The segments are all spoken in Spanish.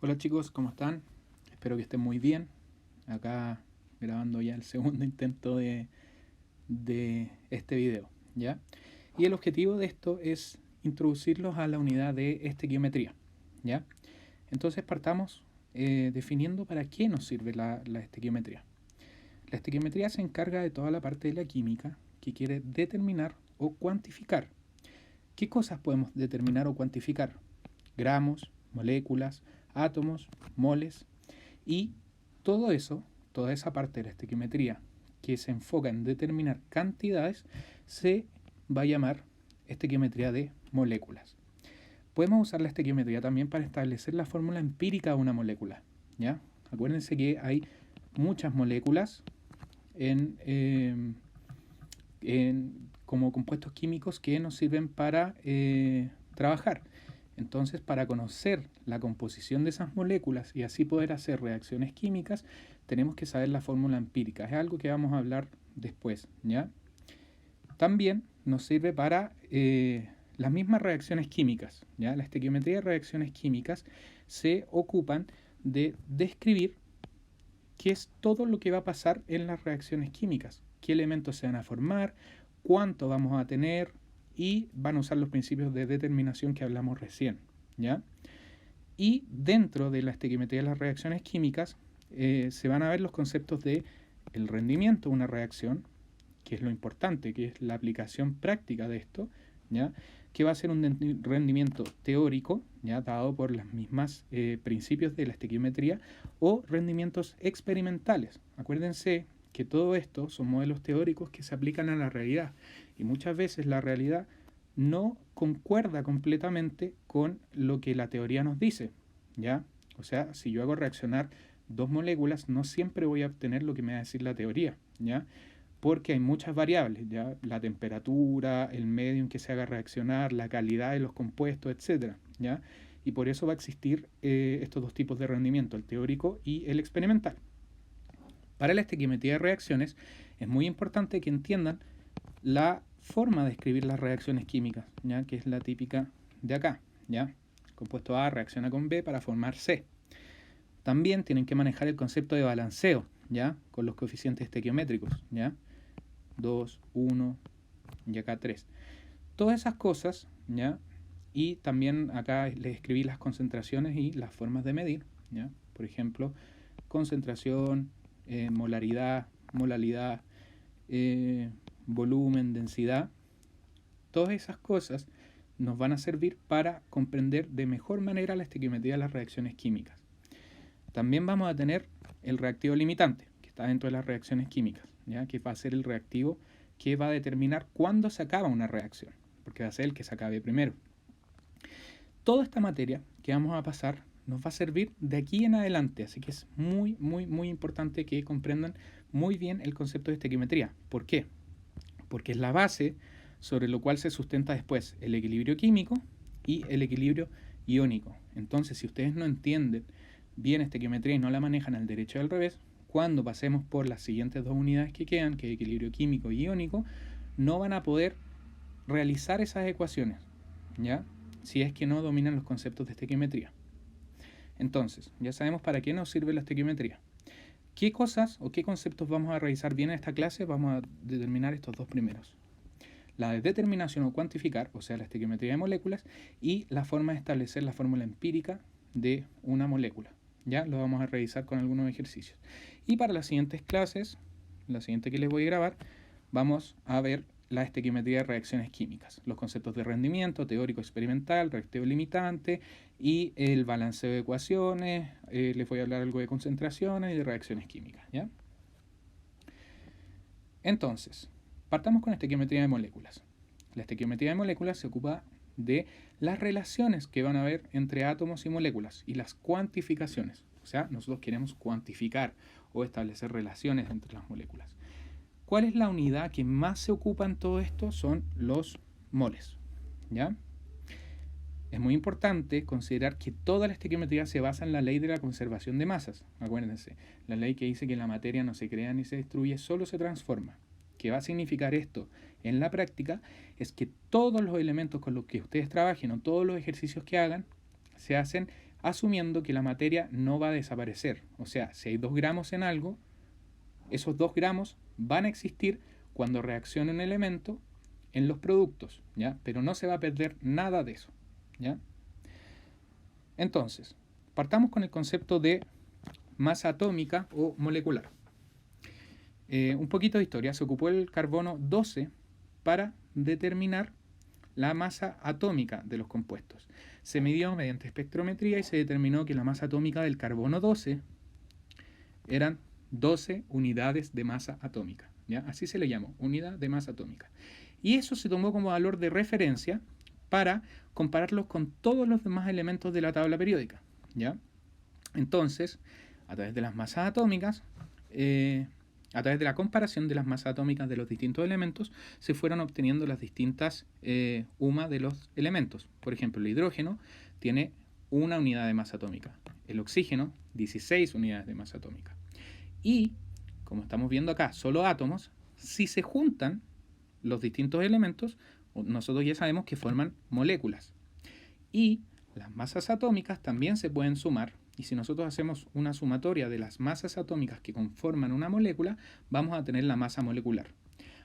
Hola chicos, ¿cómo están? Espero que estén muy bien. Acá grabando ya el segundo intento de este video, ¿ya? Y el objetivo de esto es introducirlos a la unidad de estequiometría, ¿ya? Entonces partamos definiendo para qué nos sirve la estequiometría. La estequiometría se encarga de toda la parte de la química que quiere determinar o cuantificar. ¿Qué cosas podemos determinar o cuantificar? Gramos, moléculas, átomos, moles y todo eso, toda esa parte de la estequiometría que se enfoca en determinar cantidades, se va a llamar estequiometría de moléculas. Podemos usar la estequiometría también para establecer la fórmula empírica de una molécula, ¿ya? Acuérdense que hay muchas moléculas como compuestos químicos que nos sirven para trabajar. Entonces, para conocer la composición de esas moléculas y así poder hacer reacciones químicas, tenemos que saber la fórmula empírica. Es algo que vamos a hablar después, ¿ya? También nos sirve para las mismas reacciones químicas, ¿ya? La estequiometría de reacciones químicas se ocupan de describir qué es todo lo que va a pasar en las reacciones químicas, qué elementos se van a formar, cuánto vamos a tener, y van a usar los principios de determinación que hablamos recién, ¿ya? Y dentro de la estequiometría de las reacciones químicas se van a ver los conceptos de el rendimiento de una reacción, que es lo importante, que es la aplicación práctica de esto, ¿ya? Que va a ser un rendimiento teórico, ¿ya? Dado por los mismos principios de la estequiometría, o rendimientos experimentales. Acuérdense que todo esto son modelos teóricos que se aplican a la realidad, y muchas veces la realidad no concuerda completamente con lo que la teoría nos dice, ¿ya? O sea, si yo hago reaccionar dos moléculas, no siempre voy a obtener lo que me va a decir la teoría, ¿ya? Porque hay muchas variables, ¿ya? La temperatura, el medio en que se haga reaccionar, la calidad de los compuestos, etcétera, ¿ya? Y por eso va a existir estos dos tipos de rendimiento, el teórico y el experimental. Para la estequiometría de reacciones es muy importante que entiendan la forma de escribir las reacciones químicas, ¿ya? Que es la típica de acá, ¿ya? El compuesto A reacciona con B para formar C. También tienen que manejar el concepto de balanceo, ¿ya? Con los coeficientes estequiométricos, ¿ya? 2, 1 y acá 3. Todas esas cosas, ¿ya? Y también acá les escribí las concentraciones y las formas de medir, ¿ya? Por ejemplo, concentración, molaridad, molalidad, volumen, densidad. Todas esas cosas nos van a servir para comprender de mejor manera la estequiometría de las reacciones químicas. También vamos a tener el reactivo limitante, que está dentro de las reacciones químicas, ¿ya? Que va a ser el reactivo que va a determinar cuándo se acaba una reacción, porque va a ser el que se acabe primero. Toda esta materia que vamos a pasar nos va a servir de aquí en adelante, así que es muy, muy, muy importante que comprendan muy bien el concepto de estequiometría. ¿Por qué? Porque es la base sobre lo cual se sustenta después el equilibrio químico y el equilibrio iónico. Entonces, si ustedes no entienden bien estequiometría y no la manejan al derecho y al revés, cuando pasemos por las siguientes dos unidades que quedan, que es equilibrio químico y iónico, no van a poder realizar esas ecuaciones, ¿ya? Si es que no dominan los conceptos de estequiometría. Entonces, ya sabemos para qué nos sirve la estequiometría. ¿Qué cosas o qué conceptos vamos a revisar bien en esta clase? Vamos a determinar estos dos primeros. La de determinación o cuantificar, o sea, la estequiometría de moléculas, y la forma de establecer la fórmula empírica de una molécula. Ya lo vamos a revisar con algunos ejercicios. Y para las siguientes clases, la siguiente que les voy a grabar, vamos a ver la estequiometría de reacciones químicas, los conceptos de rendimiento, teórico experimental, reactivo limitante y el balanceo de ecuaciones. Les voy a hablar algo de concentraciones y de reacciones químicas, ¿ya? Entonces, partamos con la estequiometría de moléculas. La estequiometría de moléculas se ocupa de las relaciones que van a haber entre átomos y moléculas y las cuantificaciones. O sea, nosotros queremos cuantificar o establecer relaciones entre las moléculas. ¿Cuál es la unidad que más se ocupa en todo esto? Son los moles, ¿ya? Es muy importante considerar que toda la estequiometría se basa en la ley de la conservación de masas. Acuérdense, la ley que dice que la materia no se crea ni se destruye, solo se transforma. ¿Qué va a significar esto en la práctica? Es que todos los elementos con los que ustedes trabajen o todos los ejercicios que hagan se hacen asumiendo que la materia no va a desaparecer. O sea, si hay 2 gramos en algo, esos 2 gramos van a existir cuando reaccione un elemento en los productos, ¿ya? Pero no se va a perder nada de eso, ¿ya? Entonces, partamos con el concepto de masa atómica o molecular. Un poquito de historia. Se ocupó el carbono 12 para determinar la masa atómica de los compuestos. Se midió mediante espectrometría y se determinó que la masa atómica del carbono 12 eran 12 unidades de masa atómica, ¿ya? Así se le llamó, unidad de masa atómica. Y eso se tomó como valor de referencia para compararlos con todos los demás elementos de la tabla periódica, ¿ya? Entonces, a través de las masas atómicas, a través de la comparación de las masas atómicas de los distintos elementos, se fueron obteniendo las distintas UMA de los elementos. Por ejemplo, el hidrógeno tiene 1 unidad de masa atómica, el oxígeno 16 unidades de masa atómica. Y, como estamos viendo acá, solo átomos, si se juntan los distintos elementos, nosotros ya sabemos que forman moléculas. Y las masas atómicas también se pueden sumar, y si nosotros hacemos una sumatoria de las masas atómicas que conforman una molécula, vamos a tener la masa molecular.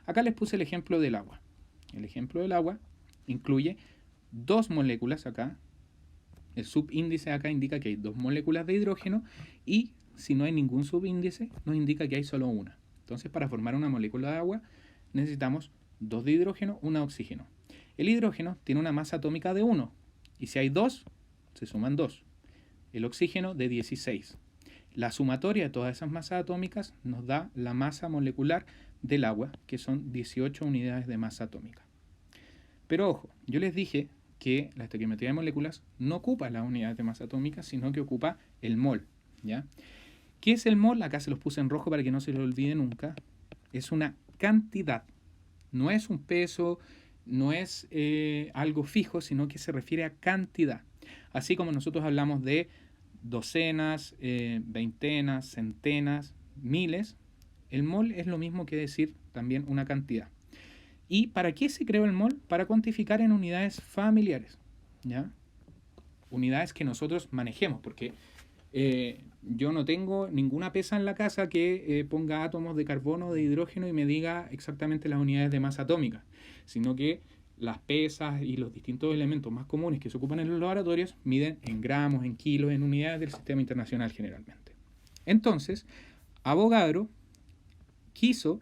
Acá les puse el ejemplo del agua. El ejemplo del agua incluye 2 moléculas acá. El subíndice acá indica que hay 2 moléculas de hidrógeno, y si no hay ningún subíndice, nos indica que hay solo una. Entonces, para formar una molécula de agua, necesitamos 2 de hidrógeno, 1 de oxígeno. El hidrógeno tiene una masa atómica de 1, y si hay 2, se suman 2. El oxígeno de 16. La sumatoria de todas esas masas atómicas nos da la masa molecular del agua, que son 18 unidades de masa atómica. Pero ojo, yo les dije que la estequiometría de moléculas no ocupa las unidades de masa atómica, sino que ocupa el mol, ¿ya? ¿Qué es el mol? Acá se los puse en rojo para que no se lo olvide nunca. Es una cantidad, no es un peso, no es algo fijo, sino que se refiere a cantidad. Así como nosotros hablamos de docenas, veintenas, centenas, miles, el mol es lo mismo que decir también una cantidad. ¿Y para qué se creó el mol? Para cuantificar en unidades familiares, ¿ya? Unidades que nosotros manejemos, porque yo no tengo ninguna pesa en la casa que ponga átomos de carbono, de hidrógeno y me diga exactamente las unidades de masa atómica, sino que las pesas y los distintos elementos más comunes que se ocupan en los laboratorios miden en gramos, en kilos, en unidades del sistema internacional generalmente. Entonces, Avogadro quiso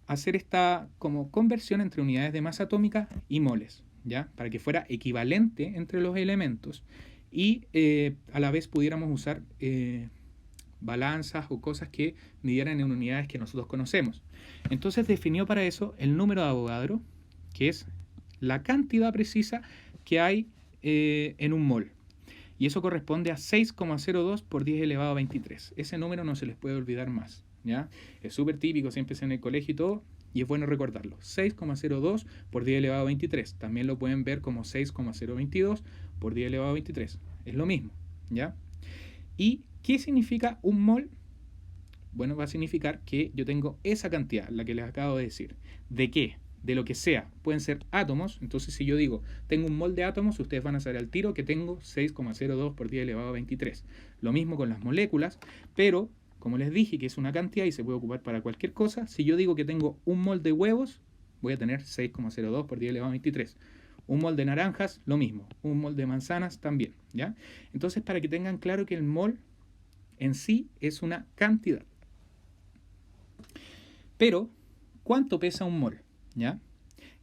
hacer esta como conversión entre unidades de masa atómica y moles, ¿ya? Para que fuera equivalente entre los elementos y a la vez pudiéramos usar balanzas o cosas que midieran en unidades que nosotros conocemos. Entonces definió para eso el número de Avogadro, que es la cantidad precisa que hay en un mol. Y eso corresponde a 6,02 por 10 elevado a 23. Ese número no se les puede olvidar más, ¿ya? Es súper típico, siempre es en el colegio y todo, y es bueno recordarlo. 6,02 por 10 elevado a 23. También lo pueden ver como 6,022 por 10 elevado a 23. Es lo mismo, ¿ya? ¿Y qué significa un mol? Bueno, va a significar que yo tengo esa cantidad, la que les acabo de decir. ¿De qué? De lo que sea. Pueden ser átomos. Entonces, si yo digo, tengo un mol de átomos, ustedes van a saber al tiro que tengo 6,02 por 10 elevado a 23. Lo mismo con las moléculas, pero como les dije que es una cantidad y se puede ocupar para cualquier cosa, si yo digo que tengo un mol de huevos, voy a tener 6,02 por 10 elevado a 23. Un mol de naranjas, lo mismo. Un mol de manzanas, también, ¿ya? Entonces, para que tengan claro que el mol en sí es una cantidad. Pero, ¿cuánto pesa un mol? ¿Ya?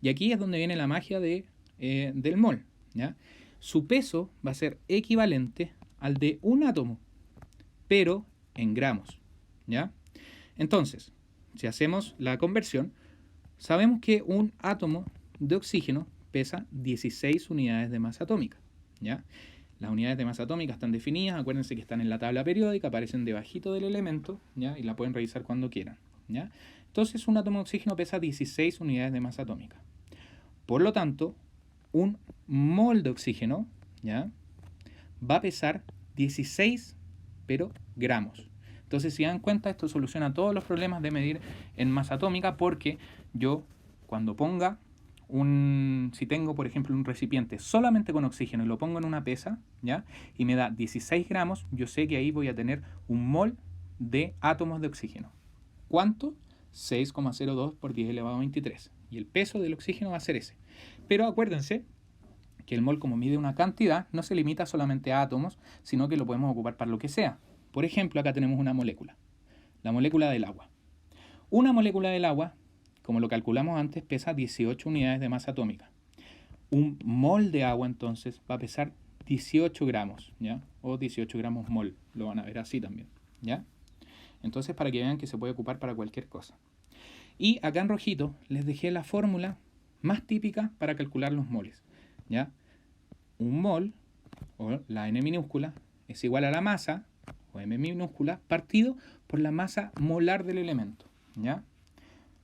Y aquí es donde viene la magia del mol, ¿ya? Su peso va a ser equivalente al de un átomo, pero en gramos, ¿ya? Entonces, si hacemos la conversión, sabemos que un átomo de oxígeno pesa 16 unidades de masa atómica, ¿ya? Las unidades de masa atómica están definidas, acuérdense que están en la tabla periódica, aparecen debajito del elemento, ¿ya? Y la pueden revisar cuando quieran, ¿ya? Entonces, un átomo de oxígeno pesa 16 unidades de masa atómica. Por lo tanto, un mol de oxígeno, ¿ya? Va a pesar 16, pero gramos. Entonces, si dan cuenta, esto soluciona todos los problemas de medir en masa atómica, porque yo, cuando ponga un si tengo, por ejemplo, un recipiente solamente con oxígeno y lo pongo en una pesa, ¿ya? Y me da 16 gramos, yo sé que ahí voy a tener un mol de átomos de oxígeno. ¿Cuánto? 6,02 por 10 elevado a 23. Y el peso del oxígeno va a ser ese. Pero acuérdense que el mol, como mide una cantidad, no se limita solamente a átomos, sino que lo podemos ocupar para lo que sea. Por ejemplo, acá tenemos una molécula, la molécula del agua. Una molécula del agua, como lo calculamos antes, pesa 18 unidades de masa atómica. Un mol de agua entonces va a pesar 18 gramos, ¿ya? O 18 gramos mol, lo van a ver así también, ¿ya? Entonces, para que vean que se puede ocupar para cualquier cosa. Y acá en rojito les dejé la fórmula más típica para calcular los moles, ¿ya? Un mol, o la n minúscula, es igual a la masa, o m minúscula, partido por la masa molar del elemento, ¿ya?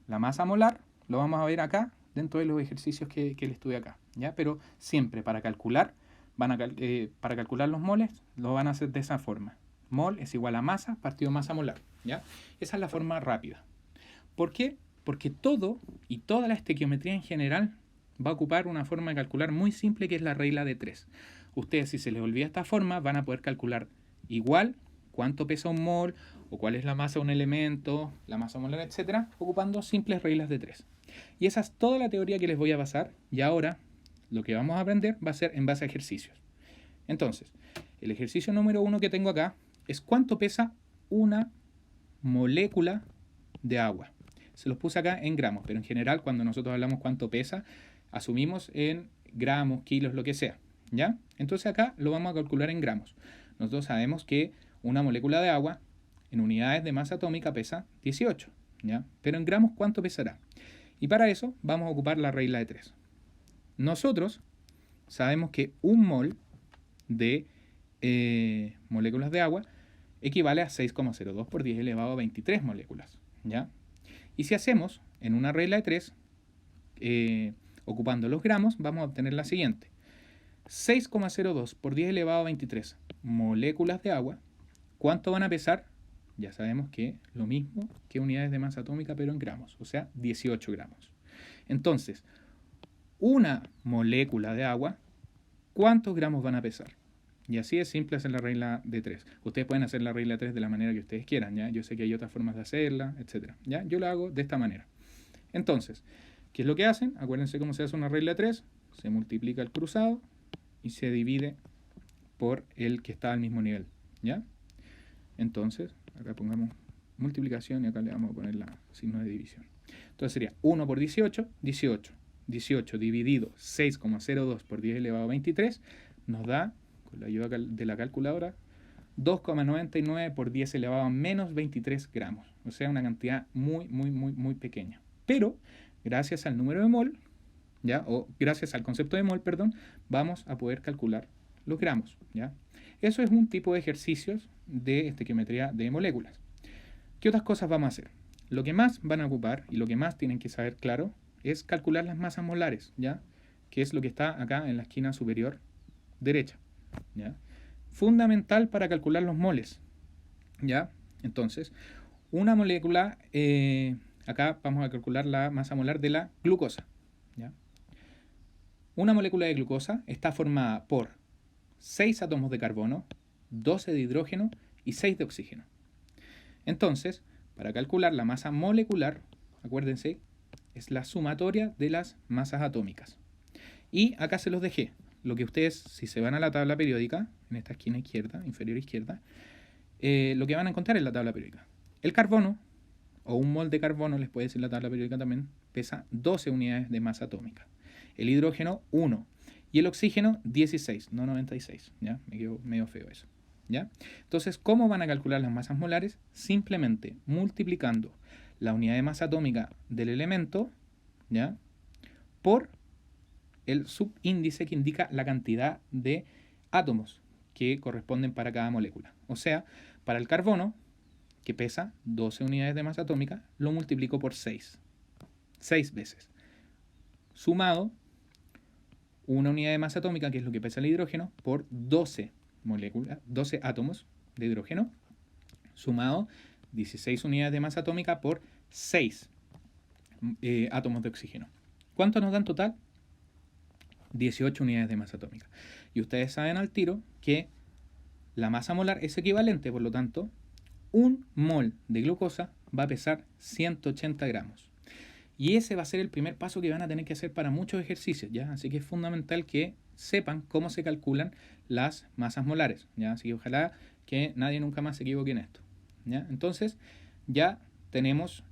La masa molar lo vamos a ver acá dentro de los ejercicios que les estuve acá, ¿ya? Pero siempre para calcular, para calcular los moles, lo van a hacer de esa forma. Mol es igual a masa partido masa molar, ¿ya? Esa es la forma rápida. ¿Por qué? Porque todo y toda la estequiometría en general va a ocupar una forma de calcular muy simple que es la regla de 3. Ustedes, si se les olvida esta forma, van a poder calcular igual cuánto pesa un mol o cuál es la masa de un elemento, la masa molar, etcétera, ocupando simples reglas de 3. Y esa es toda la teoría que les voy a pasar, y ahora lo que vamos a aprender va a ser en base a ejercicios. Entonces, el ejercicio número 1 que tengo acá es cuánto pesa una molécula de agua. Se los puse acá en gramos, pero en general cuando nosotros hablamos cuánto pesa, asumimos en gramos, kilos, lo que sea, ¿ya? Entonces acá lo vamos a calcular en gramos. Nosotros sabemos que una molécula de agua en unidades de masa atómica pesa 18, ¿ya? Pero en gramos, ¿cuánto pesará? Y para eso vamos a ocupar la regla de 3. Nosotros sabemos que un mol de moléculas de agua equivale a 6,02 por 10 elevado a 23 moléculas, ¿ya? Y si hacemos en una regla de 3, ocupando los gramos, vamos a obtener la siguiente. 6,02 por 10 elevado a 23 moléculas de agua, ¿cuánto van a pesar? Ya sabemos que lo mismo que unidades de masa atómica, pero en gramos, o sea, 18 gramos. Entonces, una molécula de agua, ¿cuántos gramos van a pesar? Y así es simple hacer la regla de 3. Ustedes pueden hacer la regla de 3 de la manera que ustedes quieran, ¿ya? Yo sé que hay otras formas de hacerla, etc. ¿Ya? Yo lo hago de esta manera. Entonces, ¿qué es lo que hacen? Acuérdense cómo se hace una regla de 3. Se multiplica el cruzado y se divide por el que está al mismo nivel, ¿ya? Entonces, acá pongamos multiplicación y acá le vamos a poner la signo de división. Entonces sería 1 por 18, 18. 18 dividido 6,02 por 10 elevado a 23 nos da, con la ayuda de la calculadora, 2,99 por 10 elevado a menos 23 gramos. O sea, una cantidad muy pequeña. Pero, gracias al número de mol, ¿ya? O gracias al concepto de mol, perdón, vamos a poder calcular los gramos, ¿ya? Eso es un tipo de ejercicios de estequiometría de moléculas. ¿Qué otras cosas vamos a hacer? Lo que más van a ocupar y lo que más tienen que saber claro es calcular las masas molares, ¿ya? Que es lo que está acá en la esquina superior derecha, ¿ya? Fundamental para calcular los moles, ¿ya? Entonces, una molécula, acá vamos a calcular la masa molar de la glucosa, ¿ya? Una molécula de glucosa está formada por 6 átomos de carbono, 12 de hidrógeno y 6 de oxígeno. Entonces, para calcular la masa molecular, acuérdense, es la sumatoria de las masas atómicas. Y acá se los dejé. Lo que ustedes, si se van a la tabla periódica, en esta esquina izquierda, inferior izquierda, lo que van a encontrar es la tabla periódica. El carbono, o un mol de carbono, les puede decir la tabla periódica también, pesa 12 unidades de masa atómica. El hidrógeno, 1. Y el oxígeno, 16, no 96. ¿Ya? Me quedó medio feo eso. ¿Ya? Entonces, ¿cómo van a calcular las masas molares? Simplemente multiplicando la unidad de masa atómica del elemento, ¿ya? Por el subíndice que indica la cantidad de átomos que corresponden para cada molécula. O sea, para el carbono, que pesa 12 unidades de masa atómica, lo multiplico por 6. 6 veces. Sumado, una unidad de masa atómica, que es lo que pesa el hidrógeno, por 12 moléculas, 12 átomos de hidrógeno, sumado 16 unidades de masa atómica por 6 átomos de oxígeno. ¿Cuánto nos da en total? 18 unidades de masa atómica. Y ustedes saben al tiro que la masa molar es equivalente, por lo tanto, un mol de glucosa va a pesar 180 gramos. Y ese va a ser el primer paso que van a tener que hacer para muchos ejercicios, ¿ya? Así que es fundamental que sepan cómo se calculan las masas molares, ¿ya? Así que ojalá que nadie nunca más se equivoque en esto, ¿ya? Entonces, ya tenemos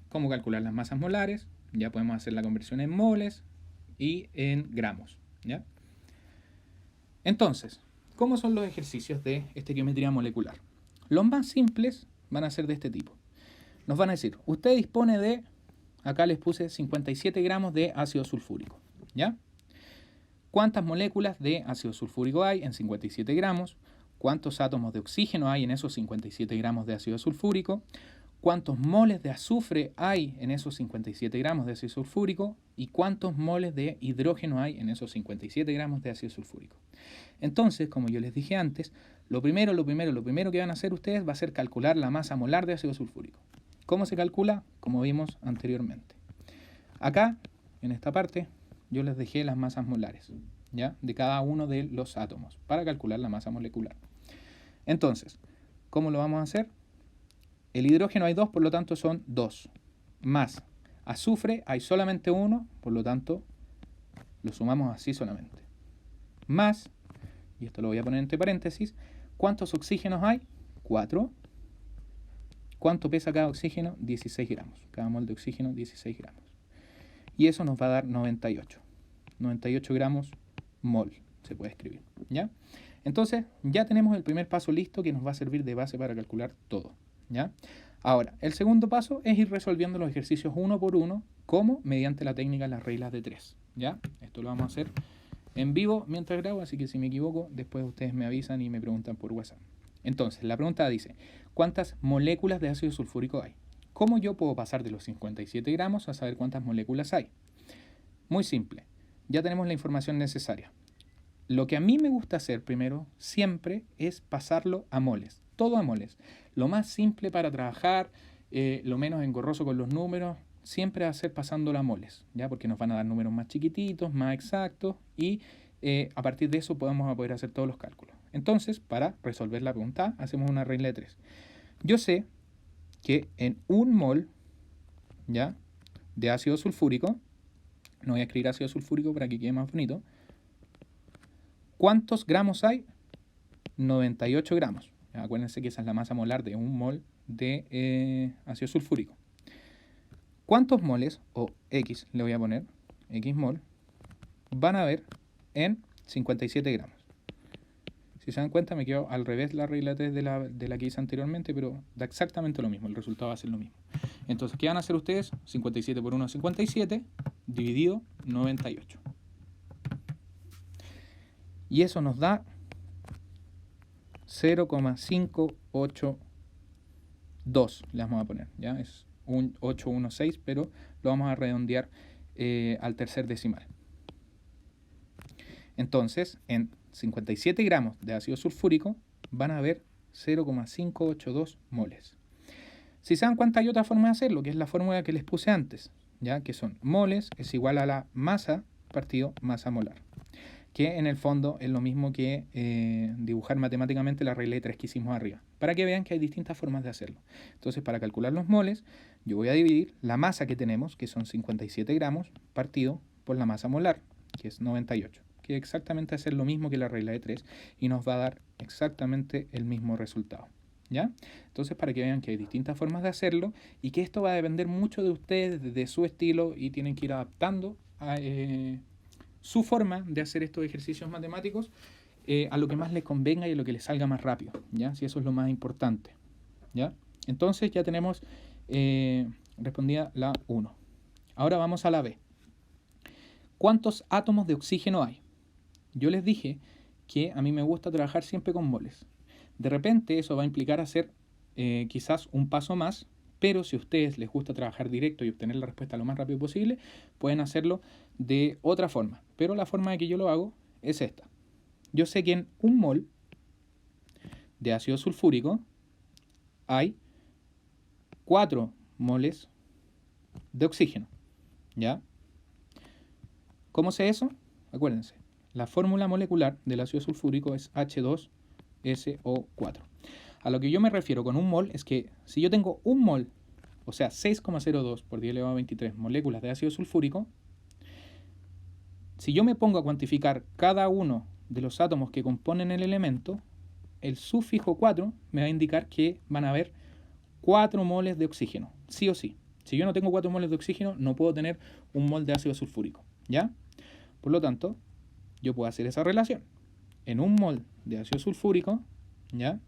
cómo calcular las masas molares, ya podemos hacer la conversión en moles y en gramos, ¿ya? Entonces, ¿cómo son los ejercicios de estequiometría molecular? Los más simples van a ser de este tipo. Nos van a decir, usted dispone de, acá les puse 57 gramos de ácido sulfúrico, ¿ya? ¿Cuántas moléculas de ácido sulfúrico hay en 57 gramos? ¿Cuántos átomos de oxígeno hay en esos 57 gramos de ácido sulfúrico? ¿Cuántos moles de azufre hay en esos 57 gramos de ácido sulfúrico? ¿Y cuántos moles de hidrógeno hay en esos 57 gramos de ácido sulfúrico? Entonces, como yo les dije antes, lo primero que van a hacer ustedes va a ser calcular la masa molar de ácido sulfúrico. ¿Cómo se calcula? Como vimos anteriormente. Acá, en esta parte, yo les dejé las masas molares, ¿ya? De cada uno de los átomos para calcular la masa molecular. Entonces, ¿cómo lo vamos a hacer? El hidrógeno hay 2, por lo tanto son 2. Más azufre hay solamente 1, por lo tanto lo sumamos así solamente. Más, y esto lo voy a poner entre paréntesis, ¿cuántos oxígenos hay? 4. ¿Cuánto pesa cada oxígeno? 16 gramos. Cada mol de oxígeno, 16 gramos. Y eso nos va a dar 98. 98 gramos mol, se puede escribir, ¿ya? Entonces, ya tenemos el primer paso listo que nos va a servir de base para calcular todo, ¿ya? Ahora, el segundo paso es ir resolviendo los ejercicios uno por uno, como mediante la técnica de las reglas de 3, ¿ya? Esto lo vamos a hacer en vivo mientras grabo, así que si me equivoco, después ustedes me avisan y me preguntan por WhatsApp. Entonces, la pregunta dice, ¿cuántas moléculas de ácido sulfúrico hay? ¿Cómo yo puedo pasar de los 57 gramos a saber cuántas moléculas hay? Muy simple, ya tenemos la información necesaria. Lo que a mí me gusta hacer primero, siempre, es pasarlo a moles, todo a moles. Lo más simple para trabajar, lo menos engorroso con los números, siempre va a ser pasándolo a moles, ¿ya? Porque nos van a dar números más chiquititos, más exactos, y a partir de eso podemos poder hacer todos los cálculos. Entonces, para resolver la pregunta, hacemos una regla de 3. Yo sé que en un mol, ¿ya?, de ácido sulfúrico, no voy a escribir ácido sulfúrico para que quede más bonito, ¿cuántos gramos hay? 98 gramos. Acuérdense que esa es la masa molar de un mol de ácido sulfúrico. ¿Cuántos moles, o X le voy a poner, X mol, van a haber en 57 gramos? Si se dan cuenta, me quedo al revés la regla 3 de la que hice anteriormente, pero da exactamente lo mismo, el resultado va a ser lo mismo. Entonces, ¿qué van a hacer ustedes? 57 por 1 es 57, dividido 98. Y eso nos da 0,582, le vamos a poner, ¿ya? Es un 816, pero lo vamos a redondear al tercer decimal. Entonces, en 57 gramos de ácido sulfúrico van a haber 0,582 moles. Si se dan cuenta, hay otra forma de hacerlo, que es la fórmula que les puse antes, ¿ya? Que son moles es igual a la masa partido masa molar, que en el fondo es lo mismo que dibujar matemáticamente la regla de 3 que hicimos arriba, para que vean que hay distintas formas de hacerlo. Entonces, para calcular los moles, yo voy a dividir la masa que tenemos, que son 57 gramos, partido por la masa molar, que es 98, que exactamente hacer lo mismo que la regla de 3 y nos va a dar exactamente el mismo resultado, ¿ya? Entonces, para que vean que hay distintas formas de hacerlo y que esto va a depender mucho de ustedes, de su estilo, y tienen que ir adaptando a su forma de hacer estos ejercicios matemáticos a lo que más les convenga y a lo que les salga más rápido, ¿ya? Si eso es lo más importante, ¿ya? Entonces ya tenemos respondida la 1. Ahora vamos a la B. ¿Cuántos átomos de oxígeno hay? Yo les dije que a mí me gusta trabajar siempre con moles. De repente eso va a implicar hacer quizás un paso más, pero si a ustedes les gusta trabajar directo y obtener la respuesta lo más rápido posible, pueden hacerlo de otra forma. Pero la forma de que yo lo hago es esta. Yo sé que en un mol de ácido sulfúrico hay 4 moles de oxígeno, ¿ya? ¿Cómo sé eso? Acuérdense, la fórmula molecular del ácido sulfúrico es H2SO4. A lo que yo me refiero con un mol es que si yo tengo un mol, o sea 6,02 por 10 elevado a 23 moléculas de ácido sulfúrico, si yo me pongo a cuantificar cada uno de los átomos que componen el elemento, el sufijo 4 me va a indicar que van a haber 4 moles de oxígeno, sí o sí. Si yo no tengo 4 moles de oxígeno, no puedo tener un mol de ácido sulfúrico, ¿ya? Por lo tanto, yo puedo hacer esa relación. En un mol de ácido sulfúrico, ¿ya?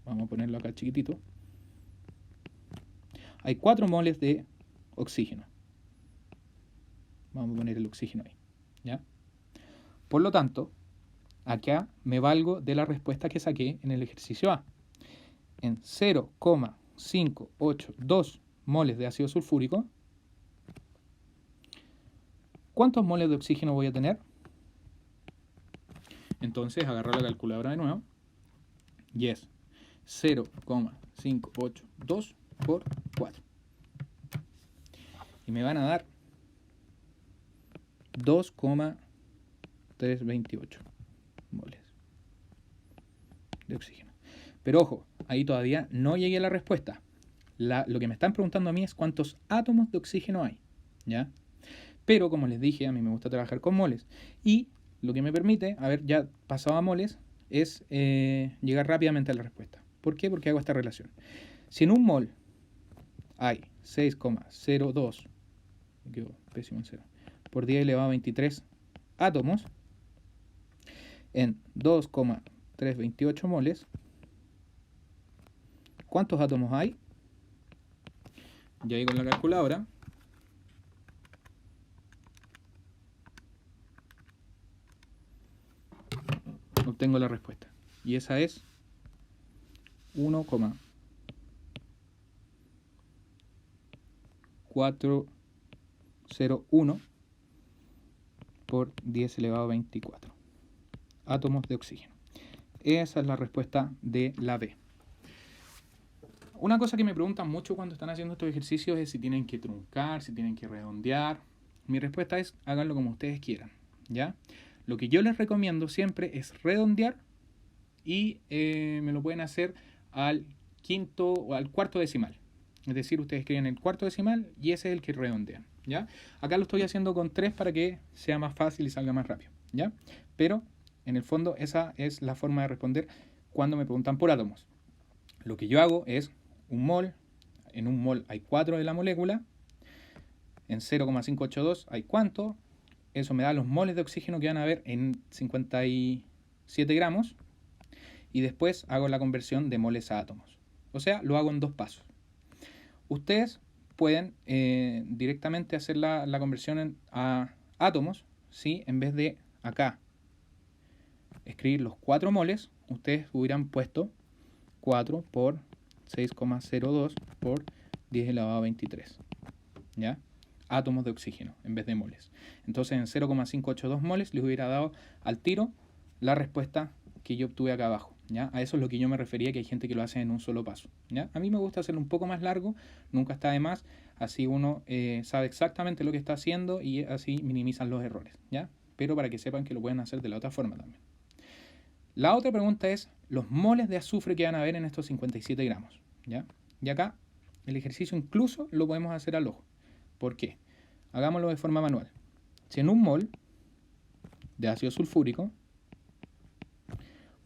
Vamos a ponerlo acá chiquitito. Hay 4 moles de oxígeno. Vamos a poner el oxígeno ahí, ¿ya? Por lo tanto, acá me valgo de la respuesta que saqué en el ejercicio A. En 0,582 moles de ácido sulfúrico, ¿cuántos moles de oxígeno voy a tener? Entonces agarro la calculadora de nuevo y es 0,582 por 4. Y me van a dar 2,328 moles de oxígeno. Pero ojo, ahí todavía no llegué a la respuesta. Lo que me están preguntando a mí es cuántos átomos de oxígeno hay, ¿ya? Pero como les dije, a mí me gusta trabajar con moles. Y lo que me permite, haber ya pasado a moles, es llegar rápidamente a la respuesta. ¿Por qué? Porque hago esta relación. Si en un mol hay 6,02, me quedo pésimo en 0, por 10 elevado a 23 átomos, en 2,328 moles, ¿cuántos átomos hay? Ya ahí con la calculadora. Obtengo la respuesta. Y esa es 1,401 por 10 elevado a 24 átomos de oxígeno. Esa es la respuesta de la B. Una cosa que me preguntan mucho cuando están haciendo estos ejercicios es si tienen que truncar, si tienen que redondear. Mi respuesta es háganlo como ustedes quieran, ¿ya? Lo que yo les recomiendo siempre es redondear y me lo pueden hacer al quinto o al cuarto decimal. Es decir, ustedes escriben el cuarto decimal y ese es el que redondean, ¿ya? Acá lo estoy haciendo con 3 para que sea más fácil y salga más rápido, ¿ya? Pero en el fondo esa es la forma de responder cuando me preguntan por átomos. Lo que yo hago es un mol, en un mol hay 4 de la molécula, en 0,582 hay ¿cuánto? Eso me da los moles de oxígeno que van a haber en 57 gramos y después hago la conversión de moles a átomos. O sea, lo hago en 2 pasos. Ustedes pueden directamente hacer la conversión a átomos, ¿sí? En vez de acá escribir los 4 moles, ustedes hubieran puesto 4 por 6,02 por 10 elevado a 23, ¿ya? Átomos de oxígeno en vez de moles. Entonces en 0,582 moles les hubiera dado al tiro la respuesta que yo obtuve acá abajo, ¿ya? A eso es lo que yo me refería, que hay gente que lo hace en un solo paso, ¿ya? A mí me gusta hacerlo un poco más largo, nunca está de más, así uno sabe exactamente lo que está haciendo y así minimizan los errores, ¿ya? Pero para que sepan que lo pueden hacer de la otra forma también. La otra pregunta es los moles de azufre que van a haber en estos 57 gramos, ¿ya? Y acá el ejercicio incluso lo podemos hacer al ojo. ¿Por qué? Hagámoslo de forma manual. Si en un mol de ácido sulfúrico,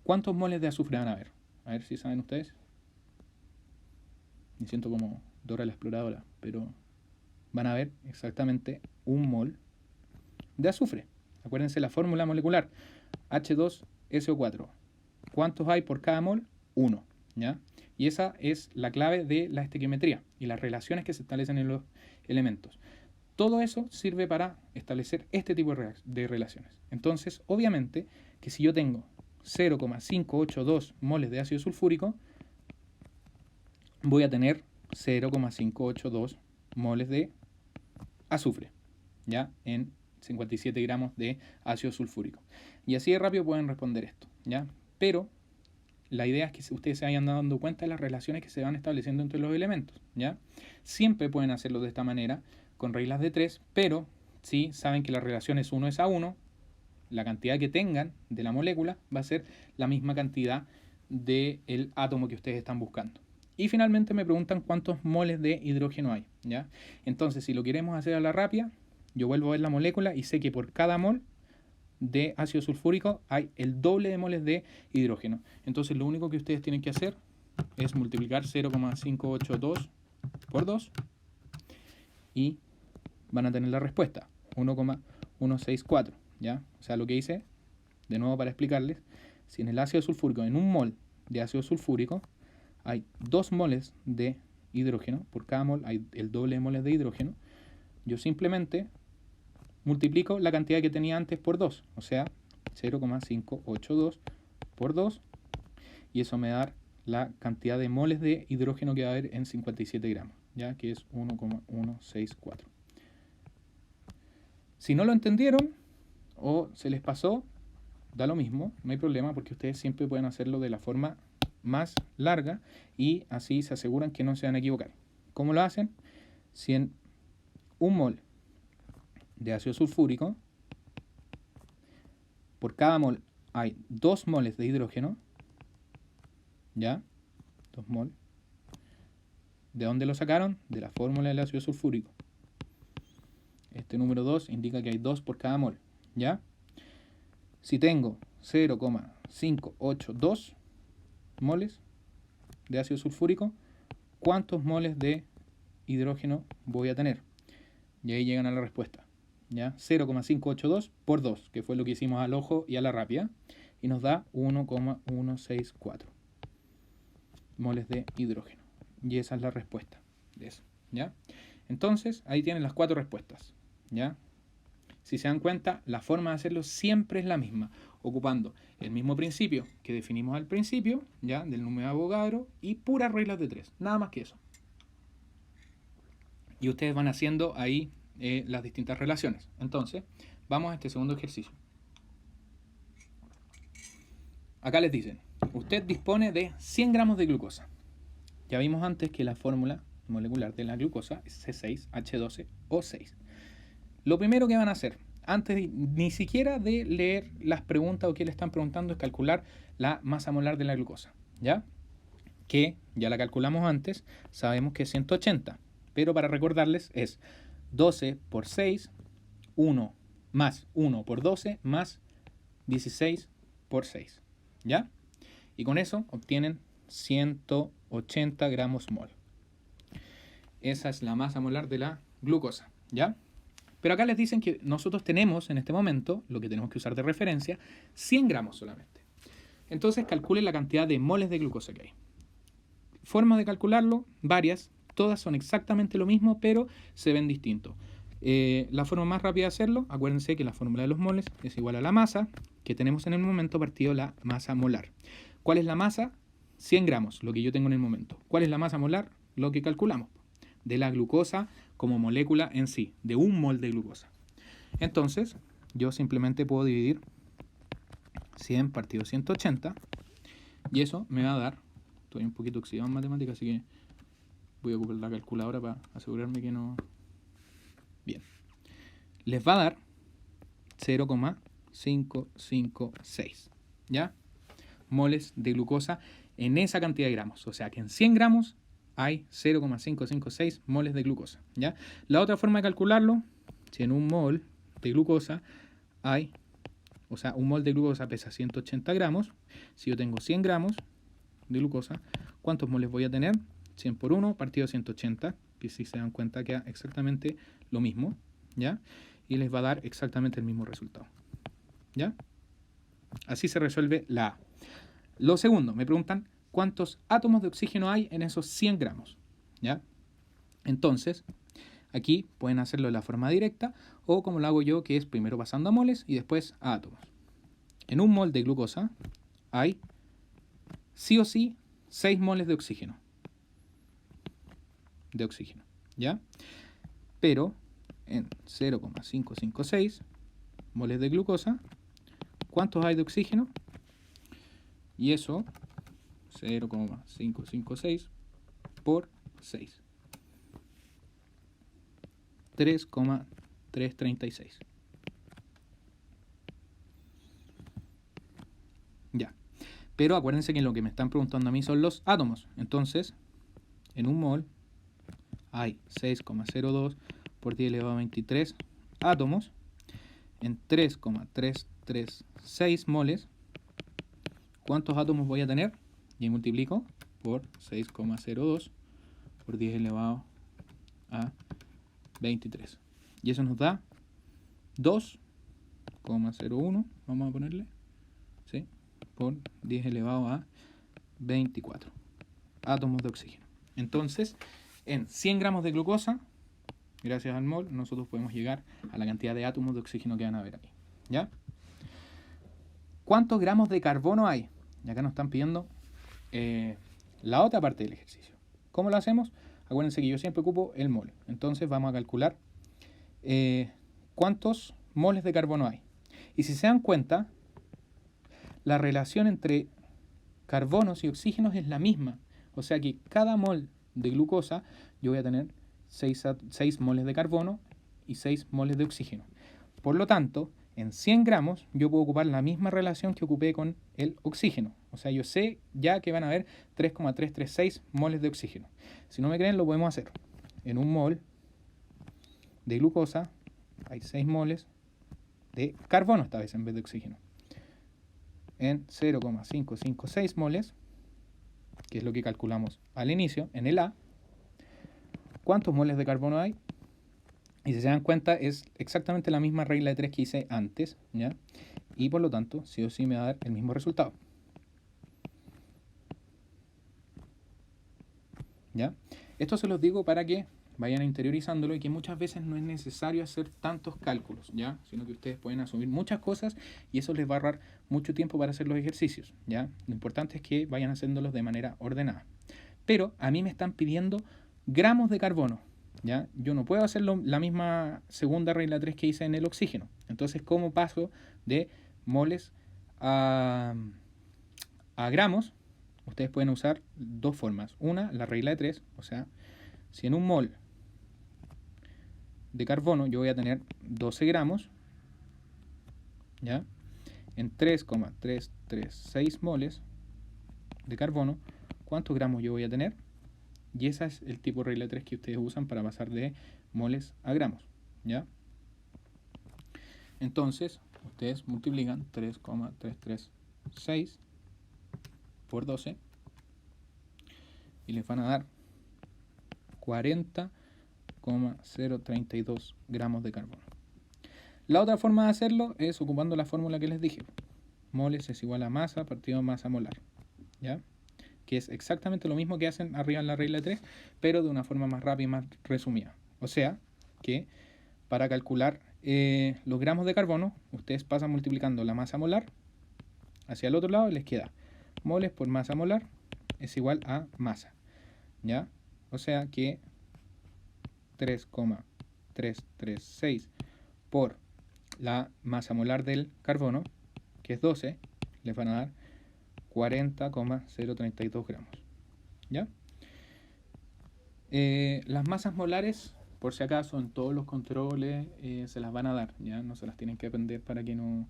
¿cuántos moles de azufre van a haber? A ver si saben ustedes. Me siento como Dora la exploradora, pero van a haber exactamente un mol de azufre. Acuérdense la fórmula molecular, H2SO4. ¿Cuántos hay por cada mol? 1, ¿ya? Y esa es la clave de la estequiometría y las relaciones que se establecen en los elementos. Todo eso sirve para establecer este tipo de relaciones. Entonces, obviamente, que si yo tengo 0,582 moles de ácido sulfúrico, voy a tener 0,582 moles de azufre, ¿ya? En 57 gramos de ácido sulfúrico. Y así de rápido pueden responder esto, ¿ya? Pero la idea es que ustedes se vayan dando cuenta de las relaciones que se van estableciendo entre los elementos, ¿ya? Siempre pueden hacerlo de esta manera, con reglas de 3, pero si saben que la relación es 1 es a 1, la cantidad que tengan de la molécula va a ser la misma cantidad del átomo que ustedes están buscando. Y finalmente me preguntan cuántos moles de hidrógeno hay, ¿ya? Entonces, si lo queremos hacer a la rápida, yo vuelvo a ver la molécula y sé que por cada mol de ácido sulfúrico hay el doble de moles de hidrógeno. Entonces, lo único que ustedes tienen que hacer es multiplicar 0,582 por 2 y van a tener la respuesta, 1,164, ¿ya? O sea, lo que hice, de nuevo para explicarles, si en el ácido sulfúrico, en un mol de ácido sulfúrico, hay 2 moles de hidrógeno, por cada mol hay el doble de moles de hidrógeno, yo simplemente multiplico la cantidad que tenía antes por 2, o sea, 0,582 por 2, y eso me da la cantidad de moles de hidrógeno que va a haber en 57 gramos, ya que es 1,164. Si no lo entendieron o se les pasó, da lo mismo, no hay problema, porque ustedes siempre pueden hacerlo de la forma más larga y así se aseguran que no se van a equivocar. ¿Cómo lo hacen? Si en un mol de ácido sulfúrico, por cada mol hay 2 moles de hidrógeno, ¿ya? 2 mol. ¿De dónde lo sacaron? De la fórmula del ácido sulfúrico. Este número 2 indica que hay 2 por cada mol, ¿ya? Si tengo 0,582 moles de ácido sulfúrico, ¿cuántos moles de hidrógeno voy a tener? Y ahí llegan a la respuesta, ¿ya? 0,582 por 2, que fue lo que hicimos al ojo y a la rápida, y nos da 1,164 moles de hidrógeno. Y esa es la respuesta de eso, ¿ya? Entonces, ahí tienen las 4 respuestas, ¿ya? Si se dan cuenta, la forma de hacerlo siempre es la misma, ocupando el mismo principio que definimos al principio, ¿ya? Del número de Avogadro, y puras reglas de 3, nada más que eso. Y ustedes van haciendo ahí las distintas relaciones. Entonces, vamos a este segundo ejercicio. Acá les dicen, usted dispone de 100 gramos de glucosa. Ya vimos antes que la fórmula molecular de la glucosa es C6H12O6. Lo primero que van a hacer, antes ni siquiera de leer las preguntas o qué le están preguntando, es calcular la masa molar de la glucosa, ¿ya? Que ya la calculamos antes, sabemos que es 180, pero para recordarles es 12 por 6, 1 más 1 por 12 más 16 por 6, ¿ya? Y con eso obtienen 180 gramos mol. Esa es la masa molar de la glucosa, ¿ya? Pero acá les dicen que nosotros tenemos en este momento, lo que tenemos que usar de referencia, 100 gramos solamente. Entonces calculen la cantidad de moles de glucosa que hay. Formas de calcularlo, varias, todas son exactamente lo mismo, pero se ven distintos. La forma más rápida de hacerlo, acuérdense que la fórmula de los moles es igual a la masa que tenemos en el momento partido la masa molar. ¿Cuál es la masa? 100 gramos, lo que yo tengo en el momento. ¿Cuál es la masa molar? Lo que calculamos de la glucosa como molécula en sí, de un mol de glucosa. Entonces, yo simplemente puedo dividir 100 partido 180 y eso me va a dar, estoy un poquito oxidado en matemáticas, así que voy a ocupar la calculadora para asegurarme que no... Bien. Les va a dar 0,556, ¿ya? Moles de glucosa en esa cantidad de gramos. O sea que en 100 gramos hay 0,556 moles de glucosa, ¿ya? La otra forma de calcularlo, si en un mol de glucosa hay, o sea, un mol de glucosa pesa 180 gramos, si yo tengo 100 gramos de glucosa, ¿cuántos moles voy a tener? 100 por 1 partido 180, que si se dan cuenta queda exactamente lo mismo, ¿ya? Y les va a dar exactamente el mismo resultado, ¿ya? Así se resuelve la A. Lo segundo, me preguntan cuántos átomos de oxígeno hay en esos 100 gramos, ¿ya? Entonces, aquí pueden hacerlo de la forma directa o como lo hago yo, que es primero pasando a moles y después a átomos. En un mol de glucosa hay sí o sí 6 moles de oxígeno. ¿Ya? Pero en 0,556 moles de glucosa, ¿cuántos hay de oxígeno? Y eso, 0,556 por 6. 3,3 336. Ya. Pero acuérdense que lo que me están preguntando a mí son los átomos. Entonces, en un mol hay 6,02 por 10 elevado a 23 átomos. En 3,336 moles, ¿cuántos átomos voy a tener? Y multiplico por 6,02 por 10 elevado a 23. Y eso nos da 2,01, vamos a ponerle, ¿sí? Por 10 elevado a 24 átomos de oxígeno. Entonces, en 100 gramos de glucosa, gracias al mol, nosotros podemos llegar a la cantidad de átomos de oxígeno que van a ver aquí. ¿Ya? ¿Cuántos gramos de carbono hay? Y acá nos están pidiendo la otra parte del ejercicio. ¿Cómo lo hacemos? Acuérdense que yo siempre ocupo el mol. Entonces vamos a calcular cuántos moles de carbono hay. Y si se dan cuenta, la relación entre carbonos y oxígenos es la misma. O sea que cada mol de glucosa yo voy a tener 6 moles de carbono y 6 moles de oxígeno. Por lo tanto, en 100 gramos yo puedo ocupar la misma relación que ocupé con el oxígeno. O sea, yo sé ya que van a haber 3,336 moles de oxígeno. Si no me creen, lo podemos hacer. En un mol de glucosa hay 6 moles de carbono esta vez en vez de oxígeno. En 0,556 moles, que es lo que calculamos al inicio, en el A, ¿cuántos moles de carbono hay? Y si se dan cuenta, es exactamente la misma regla de 3 que hice antes, ¿ya? Y por lo tanto, sí o sí me va a dar el mismo resultado. ¿Ya? Esto se los digo para que vayan interiorizándolo y que muchas veces no es necesario hacer tantos cálculos, ¿ya? Sino que ustedes pueden asumir muchas cosas y eso les va a ahorrar mucho tiempo para hacer los ejercicios, ¿ya? Lo importante es que vayan haciéndolos de manera ordenada. Pero a mí me están pidiendo gramos de carbono, ¿ya? Yo no puedo hacer la misma segunda regla 3 que hice en el oxígeno. Entonces, ¿cómo paso de moles a gramos? Ustedes pueden usar dos formas. Una, la regla de 3, o sea, si en un mol de carbono yo voy a tener 12 gramos, ¿ya? En 3,336 moles de carbono, ¿cuántos gramos yo voy a tener? Y ese es el tipo de regla 3 que ustedes usan para pasar de moles a gramos, ¿ya? Entonces, ustedes multiplican 3,336 por 12 y les van a dar 40,032 gramos de carbono. La otra forma de hacerlo es ocupando la fórmula que les dije. Moles es igual a masa partido masa molar, ¿ya? Que es exactamente lo mismo que hacen arriba en la regla 3, pero de una forma más rápida y más resumida. O sea, que para calcular los gramos de carbono, ustedes pasan multiplicando la masa molar hacia el otro lado y les queda moles por masa molar es igual a masa, ¿ya? O sea que 3,336 por la masa molar del carbono, que es 12, les van a dar 40,032 gramos, ¿ya? Las masas molares, por si acaso, en todos los controles se las van a dar, ¿ya? No se las tienen que aprender para que no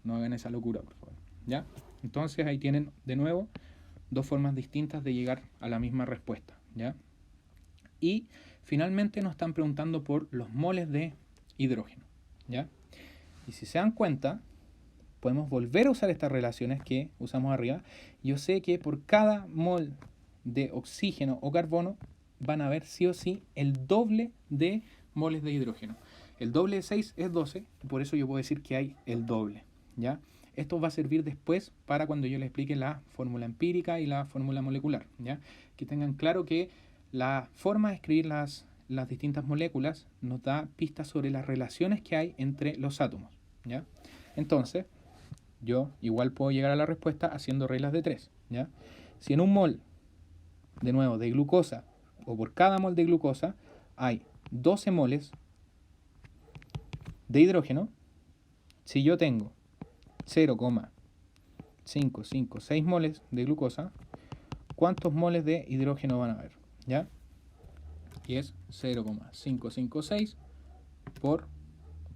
hagan esa locura, por favor, ¿ya? Entonces ahí tienen, de nuevo, dos formas distintas de llegar a la misma respuesta, ¿ya? Y finalmente nos están preguntando por los moles de hidrógeno, ¿ya? Y si se dan cuenta, podemos volver a usar estas relaciones que usamos arriba. Yo sé que por cada mol de oxígeno o carbono van a haber sí o sí el doble de moles de hidrógeno. El doble de 6 es 12, por eso yo puedo decir que hay el doble, ¿ya? Esto va a servir después para cuando yo les explique la fórmula empírica y la fórmula molecular, ¿ya? Que tengan claro que la forma de escribir las distintas moléculas nos da pistas sobre las relaciones que hay entre los átomos, ¿ya? Entonces, yo igual puedo llegar a la respuesta haciendo reglas de 3, ¿ya? Si en un mol, de nuevo, de glucosa, o por cada mol de glucosa, hay 12 moles de hidrógeno, si yo tengo 0,556 moles de glucosa, ¿cuántos moles de hidrógeno van a haber? ¿Ya? Y es 0,556 por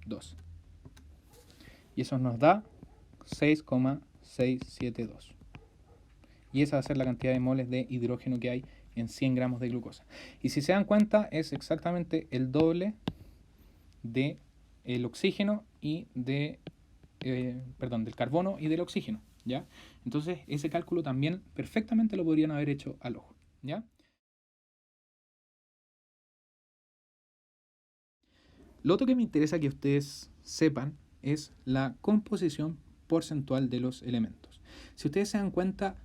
2. Y eso nos da 6,672. Y esa va a ser la cantidad de moles de hidrógeno que hay en 100 gramos de glucosa. Y si se dan cuenta, es exactamente el doble del oxígeno y del carbono y del oxígeno, ¿ya? Entonces, ese cálculo también perfectamente lo podrían haber hecho al ojo, ¿ya? Lo otro que me interesa que ustedes sepan es la composición porcentual de los elementos. Si ustedes se dan cuenta,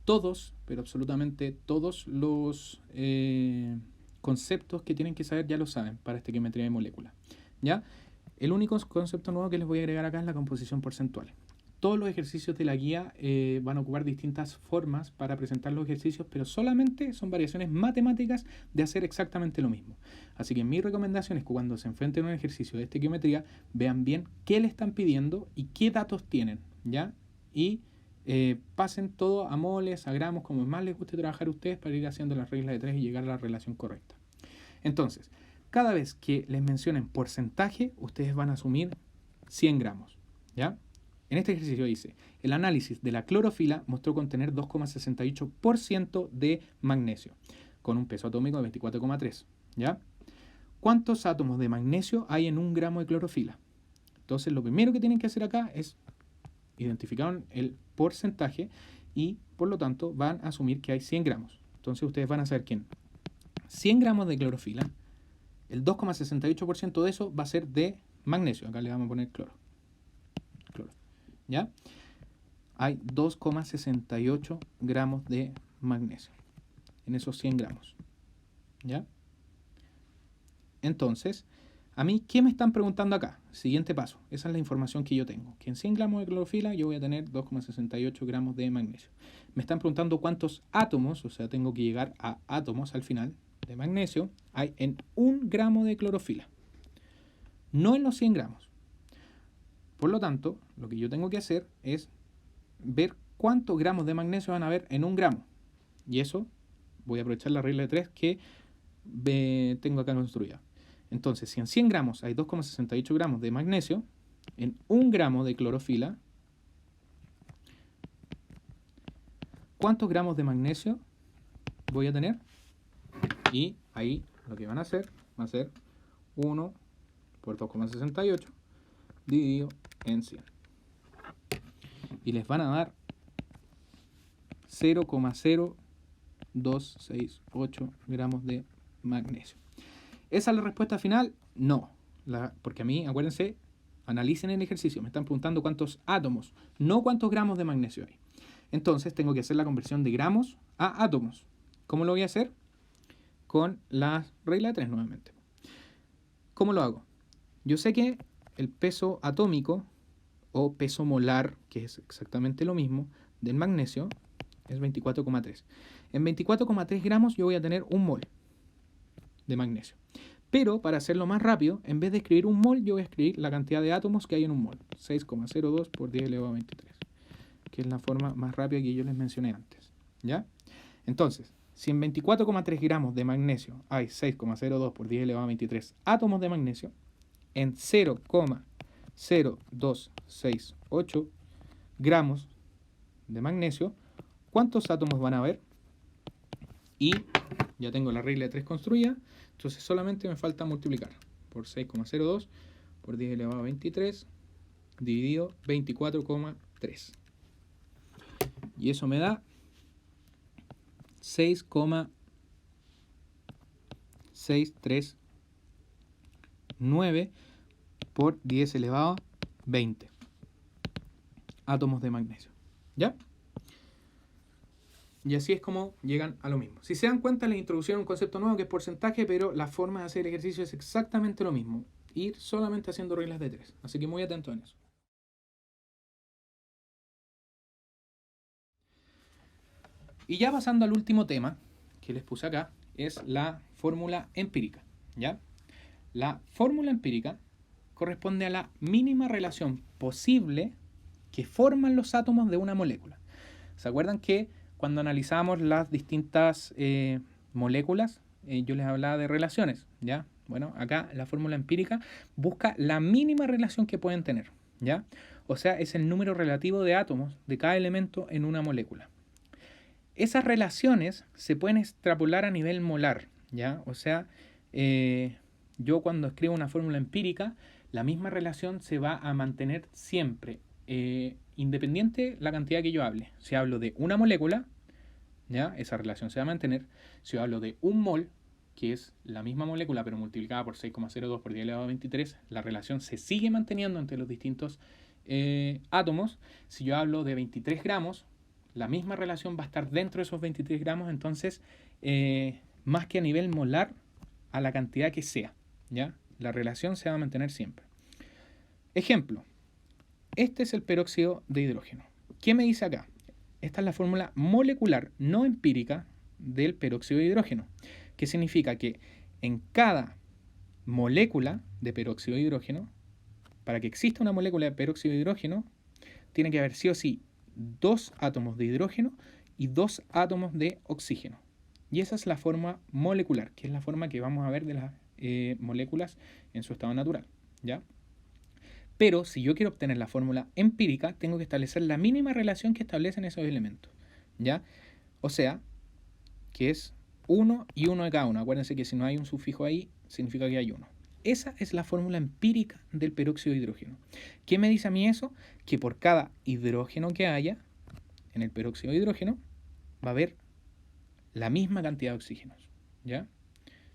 todos, pero absolutamente todos los conceptos que tienen que saber ya lo saben para estequiometría de moléculas, ¿ya? El único concepto nuevo que les voy a agregar acá es la composición porcentual. Todos los ejercicios de la guía van a ocupar distintas formas para presentar los ejercicios, pero solamente son variaciones matemáticas de hacer exactamente lo mismo. Así que mi recomendación es que cuando se enfrenten a un ejercicio de estequiometría, vean bien qué le están pidiendo y qué datos tienen, ¿ya? Y pasen todo a moles, a gramos, como más les guste trabajar a ustedes para ir haciendo las reglas de 3 y llegar a la relación correcta. Entonces, cada vez que les mencionen porcentaje, ustedes van a asumir 100 gramos, ¿ya? En este ejercicio dice, el análisis de la clorofila mostró contener 2,68% de magnesio, con un peso atómico de 24,3, ¿ya? ¿Cuántos átomos de magnesio hay en 1 gramo de clorofila? Entonces, lo primero que tienen que hacer acá es identificar el porcentaje y, por lo tanto, van a asumir que hay 100 gramos. Entonces, ustedes van a saber que en 100 gramos de clorofila, el 2,68% de eso va a ser de magnesio. Acá le vamos a poner cloro. ¿Ya? Hay 2,68 gramos de magnesio en esos 100 gramos. ¿Ya? Entonces, a mí, ¿qué me están preguntando acá? Siguiente paso. Esa es la información que yo tengo. Que en 100 gramos de clorofila yo voy a tener 2,68 gramos de magnesio. Me están preguntando cuántos átomos, o sea, tengo que llegar a átomos al final de magnesio, hay en 1 gramo de clorofila. No en los 100 gramos. Por lo tanto, lo que yo tengo que hacer es ver cuántos gramos de magnesio van a haber en 1 gramo. Y eso voy a aprovechar la regla de 3 que tengo acá construida. Entonces, si en 100 gramos hay 2,68 gramos de magnesio, en 1 gramo de clorofila, ¿cuántos gramos de magnesio voy a tener? Y ahí lo que van a hacer va a ser 1 por 2,68 dividido en 100. Y les van a dar 0,0268 gramos de magnesio. ¿Esa es la respuesta final? No. Porque a mí, acuérdense, analicen el ejercicio. Me están preguntando cuántos átomos, no cuántos gramos de magnesio hay. Entonces tengo que hacer la conversión de gramos a átomos. ¿Cómo lo voy a hacer? Con la regla de 3 nuevamente. ¿Cómo lo hago? Yo sé que el peso atómico o peso molar, que es exactamente lo mismo, del magnesio, es 24,3. En 24,3 gramos yo voy a tener 1 mol de magnesio. Pero para hacerlo más rápido, en vez de escribir 1 mol, yo voy a escribir la cantidad de átomos que hay en 1 mol. 6,02 por 10 elevado a 23. Que es la forma más rápida que yo les mencioné antes. ¿Ya? Entonces, si en 24,3 gramos de magnesio hay 6,02 por 10 elevado a 23 átomos de magnesio, en 0,0268 gramos de magnesio, ¿cuántos átomos van a haber? Y ya tengo la regla de 3 construida, entonces solamente me falta multiplicar por 6,02 por 10 elevado a 23 dividido 24,3. Y eso me da 6,639 por 10 elevado a 20 átomos de magnesio. ¿Ya? Y así es como llegan a lo mismo. Si se dan cuenta, les introducieron un concepto nuevo que es porcentaje, pero la forma de hacer el ejercicio es exactamente lo mismo. Ir solamente haciendo reglas de 3. Así que muy atento en eso. Y ya pasando al último tema que les puse acá, es la fórmula empírica. ¿Ya? La fórmula empírica corresponde a la mínima relación posible que forman los átomos de una molécula. ¿Se acuerdan que cuando analizamos las distintas moléculas, yo les hablaba de relaciones, ¿ya? Bueno, acá la fórmula empírica busca la mínima relación que pueden tener, ¿ya? O sea, es el número relativo de átomos de cada elemento en una molécula. Esas relaciones se pueden extrapolar a nivel molar, ¿ya? O sea, yo cuando escribo una fórmula empírica, la misma relación se va a mantener siempre, independiente la cantidad que yo hable. Si hablo de una molécula, ¿ya? Esa relación se va a mantener. Si yo hablo de un mol, que es la misma molécula pero multiplicada por 6,02 por 10 elevado a 23, la relación se sigue manteniendo entre los distintos átomos. Si yo hablo de 23 gramos, la misma relación va a estar dentro de esos 23 gramos, entonces, más que a nivel molar, a la cantidad que sea, ¿ya? La relación se va a mantener siempre. Ejemplo, este es el peróxido de hidrógeno. ¿Qué me dice acá? Esta es la fórmula molecular, no empírica, del peróxido de hidrógeno, que significa que en cada molécula de peróxido de hidrógeno, para que exista una molécula de peróxido de hidrógeno, tiene que haber sí o sí 2 átomos de hidrógeno y 2 átomos de oxígeno. Y esa es la forma molecular, que es la forma que vamos a ver de las moléculas en su estado natural, ¿ya? Pero si yo quiero obtener la fórmula empírica, tengo que establecer la mínima relación que establecen esos elementos, ¿ya? O sea, que es 1 y 1 de cada uno. Acuérdense que si no hay un sufijo ahí, significa que hay 1. Esa es la fórmula empírica del peróxido de hidrógeno. ¿Qué me dice a mí eso? Que por cada hidrógeno que haya en el peróxido de hidrógeno, va a haber la misma cantidad de oxígenos, ¿ya?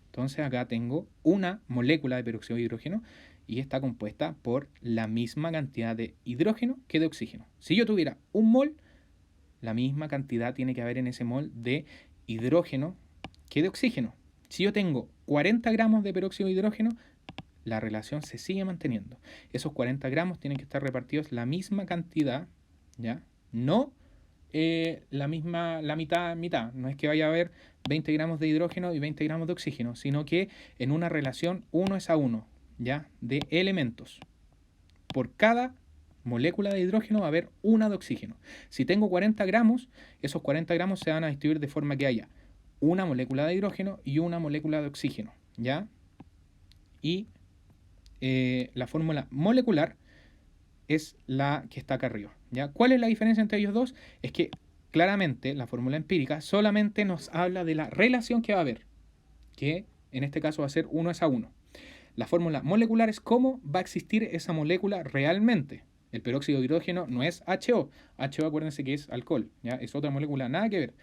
Entonces acá tengo una molécula de peróxido de hidrógeno y está compuesta por la misma cantidad de hidrógeno que de oxígeno. Si yo tuviera un mol, la misma cantidad tiene que haber en ese mol de hidrógeno que de oxígeno. Si yo tengo 40 gramos de peróxido de hidrógeno, la relación se sigue manteniendo. Esos 40 gramos tienen que estar repartidos la misma cantidad, ¿ya? No la mitad. No es que vaya a haber 20 gramos de hidrógeno y 20 gramos de oxígeno, sino que en una relación 1:1, ¿ya? De elementos. Por cada molécula de hidrógeno va a haber una de oxígeno. Si tengo 40 gramos, esos 40 gramos se van a distribuir de forma que haya una molécula de hidrógeno y una molécula de oxígeno, ¿ya? Y la fórmula molecular es la que está acá arriba, ¿ya? ¿Cuál es la diferencia entre ellos dos? Es que claramente la fórmula empírica solamente nos habla de la relación que va a haber, que en este caso va a ser 1:1. La fórmula molecular es cómo va a existir esa molécula realmente. El peróxido de hidrógeno no es HO. HO, acuérdense que es alcohol, ¿ya? Es otra molécula, nada que ver.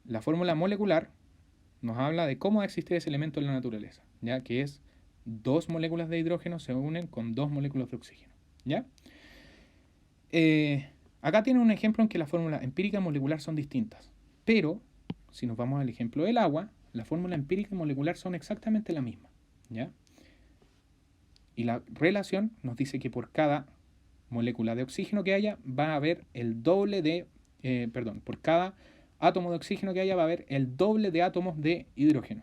La fórmula molecular nos habla de cómo va a existir ese elemento en la naturaleza, ¿ya? Que es 2 moléculas de hidrógeno se unen con 2 moléculas de oxígeno, ¿ya? Acá tienen un ejemplo en que la fórmula empírica y molecular son distintas, pero si nos vamos al ejemplo del agua, la fórmula empírica y molecular son exactamente la misma, ¿ya? Y la relación nos dice que por cada molécula de oxígeno que haya va a haber el doble de, por cada átomo de oxígeno que haya va a haber el doble de átomos de hidrógeno,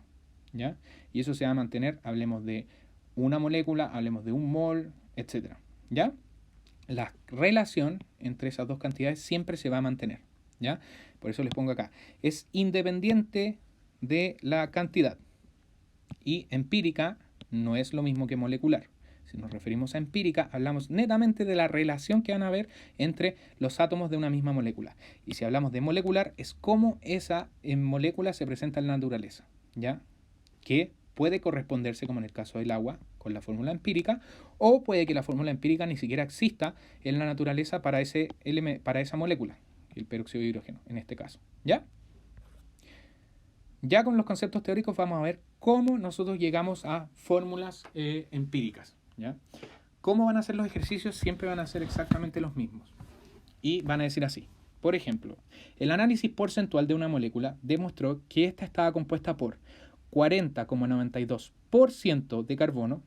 ¿ya? Y eso se va a mantener, hablemos de una molécula, hablemos de un mol, etc., ¿ya? La relación entre esas dos cantidades siempre se va a mantener, ¿ya? Por eso les pongo acá. Es independiente de la cantidad. Y empírica no es lo mismo que molecular. Si nos referimos a empírica, hablamos netamente de la relación que van a haber entre los átomos de una misma molécula. Y si hablamos de molecular, es cómo esa molécula se presenta en la naturaleza, ¿ya? Que puede corresponderse, como en el caso del agua, con la fórmula empírica, o puede que la fórmula empírica ni siquiera exista en la naturaleza para esa molécula, el peróxido de hidrógeno, en este caso, ¿ya? Ya con los conceptos teóricos vamos a ver cómo nosotros llegamos a fórmulas empíricas, ¿ya? ¿Cómo van a ser los ejercicios? Siempre van a ser exactamente los mismos. Y van a decir así. Por ejemplo, el análisis porcentual de una molécula demostró que ésta estaba compuesta por 40,92% de carbono,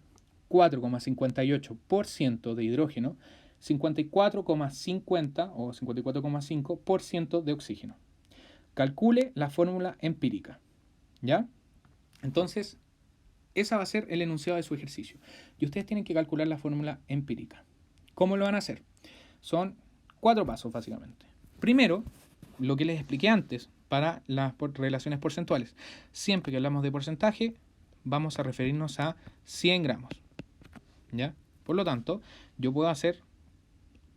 4,58% de hidrógeno, 54,50 o 54,5% de oxígeno. Calcule la fórmula empírica, ¿ya? Entonces, esa va a ser el enunciado de su ejercicio. Y ustedes tienen que calcular la fórmula empírica. ¿Cómo lo van a hacer? Son 4 pasos, básicamente. Primero, lo que les expliqué antes para las relaciones porcentuales. Siempre que hablamos de porcentaje, vamos a referirnos a 100 gramos, ¿ya? Por lo tanto, yo puedo hacer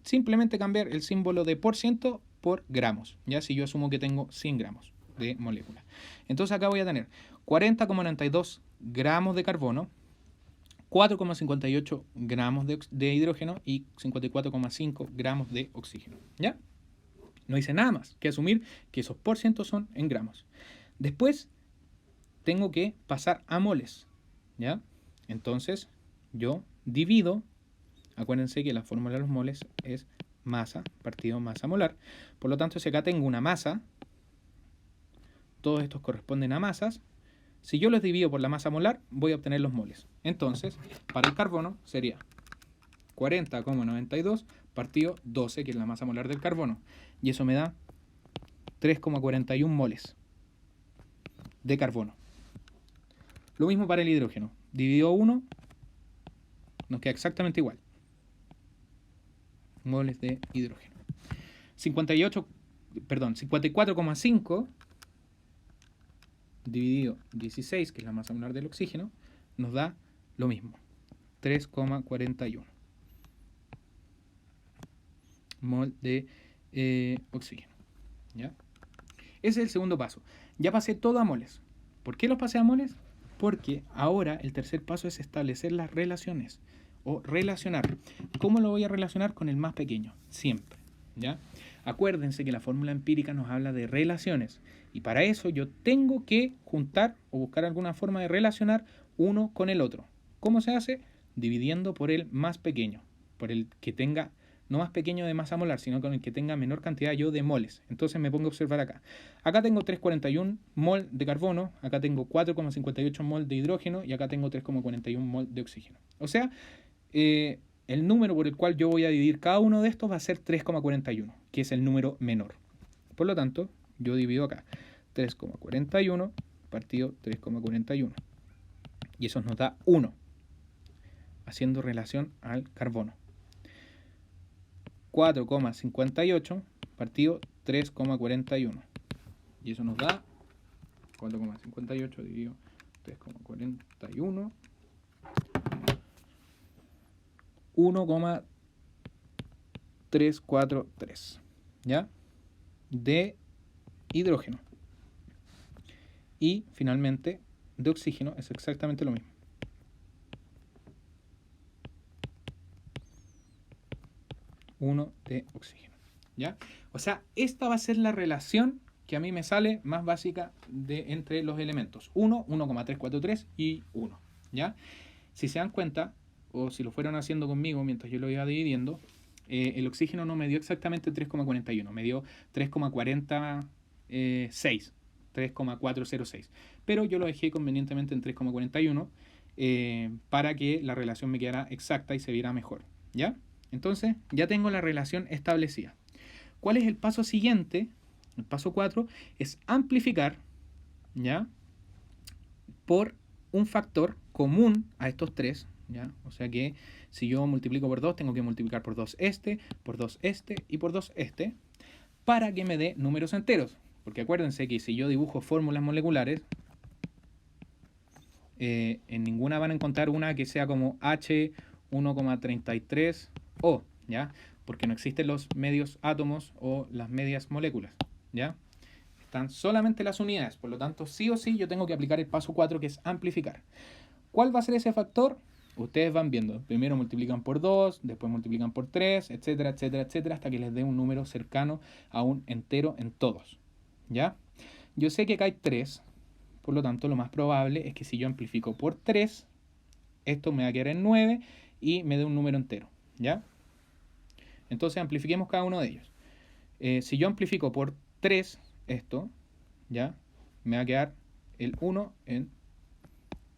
simplemente cambiar el símbolo de por ciento por gramos, ya si yo asumo que tengo 100 gramos de molécula. Entonces acá voy a tener 40,92 gramos de carbono, 4,58 gramos de hidrógeno y 54,5 gramos de oxígeno, ¿ya? No hice nada más que asumir que esos porcientos son en gramos. Después tengo que pasar a moles, ¿ya? Entonces yo divido, acuérdense que la fórmula de los moles es masa partido masa molar. Por lo tanto, si acá tengo una masa, todos estos corresponden a masas. Si yo los divido por la masa molar, voy a obtener los moles. Entonces, para el carbono sería 40,92 partido 12, que es la masa molar del carbono. Y eso me da 3,41 moles de carbono. Lo mismo para el hidrógeno. Dividido 1, nos queda exactamente igual. Moles de hidrógeno. 54,5 dividido 16, que es la masa molar del oxígeno, nos da lo mismo, 3,41 mol de oxígeno, ¿ya? Ese es el segundo paso. Ya pasé todo a moles. ¿Por qué los pasé a moles? Porque ahora el tercer paso es establecer las relaciones o relacionar. ¿Cómo lo voy a relacionar? Con el más pequeño, siempre, ¿ya? Acuérdense que la fórmula empírica nos habla de relaciones y para eso yo tengo que juntar o buscar alguna forma de relacionar uno con el otro. ¿Cómo se hace? Dividiendo por el más pequeño, por el que tenga no más pequeño de masa molar, sino con el que tenga menor cantidad yo de moles. Entonces me pongo a observar acá. Acá tengo 3,41 mol de carbono, acá tengo 4,58 mol de hidrógeno y acá tengo 3,41 mol de oxígeno. O sea, el número por el cual yo voy a dividir cada uno de estos va a ser 3,41, que es el número menor. Por lo tanto, yo divido acá 3,41 partido 3,41. Y eso nos da 1, haciendo relación al carbono. 4,58 partido 3,41. Y eso nos da 4,58 dividido 3,41. 1,343, ¿ya? De hidrógeno. Y finalmente, de oxígeno es exactamente lo mismo. Uno de oxígeno, ¿ya? O sea, esta va a ser la relación que a mí me sale más básica entre los elementos. 1, 1,343 y 1, ¿ya? Si se dan cuenta, o si lo fueron haciendo conmigo mientras yo lo iba dividiendo, el oxígeno no me dio exactamente 3,41, me dio 3,46, 3,406. Pero yo lo dejé convenientemente en 3,41 para que la relación me quedara exacta y se viera mejor, ¿ya? Entonces, ya tengo la relación establecida. ¿Cuál es el paso siguiente? El paso 4 es amplificar, ¿ya? Por un factor común a estos tres, ¿ya? O sea que si yo multiplico por 2, tengo que multiplicar por 2 este, por 2 este y por 2 este, para que me dé números enteros. Porque acuérdense que si yo dibujo fórmulas moleculares, en ninguna van a encontrar una que sea como H1,33O, ¿ya? Porque no existen los medios átomos o las medias moléculas, ¿ya? Están solamente las unidades, por lo tanto, sí o sí yo tengo que aplicar el paso 4, que es amplificar. ¿Cuál va a ser ese factor? Ustedes van viendo. Primero multiplican por 2, después multiplican por 3, etcétera, etcétera, etcétera, hasta que les dé un número cercano a un entero en todos, ¿ya? Yo sé que acá hay 3, por lo tanto, lo más probable es que si yo amplifico por 3, esto me va a quedar en 9 y me dé un número entero, ¿ya? Entonces amplifiquemos cada uno de ellos. Si yo amplifico por 3 esto, ¿ya? Me va a quedar el 1 en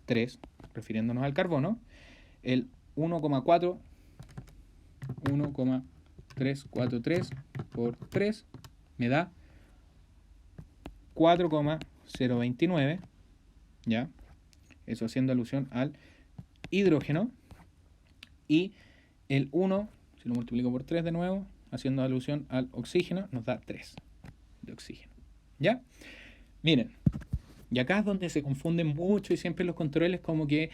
3, refiriéndonos al carbono. El 1,343 por 3 me da 4,029, ¿ya? Eso haciendo alusión al hidrógeno. Y el 1, si lo multiplico por 3 de nuevo, haciendo alusión al oxígeno, nos da 3 de oxígeno, ¿ya? Miren, Y acá es donde se confunden mucho y siempre los controles como que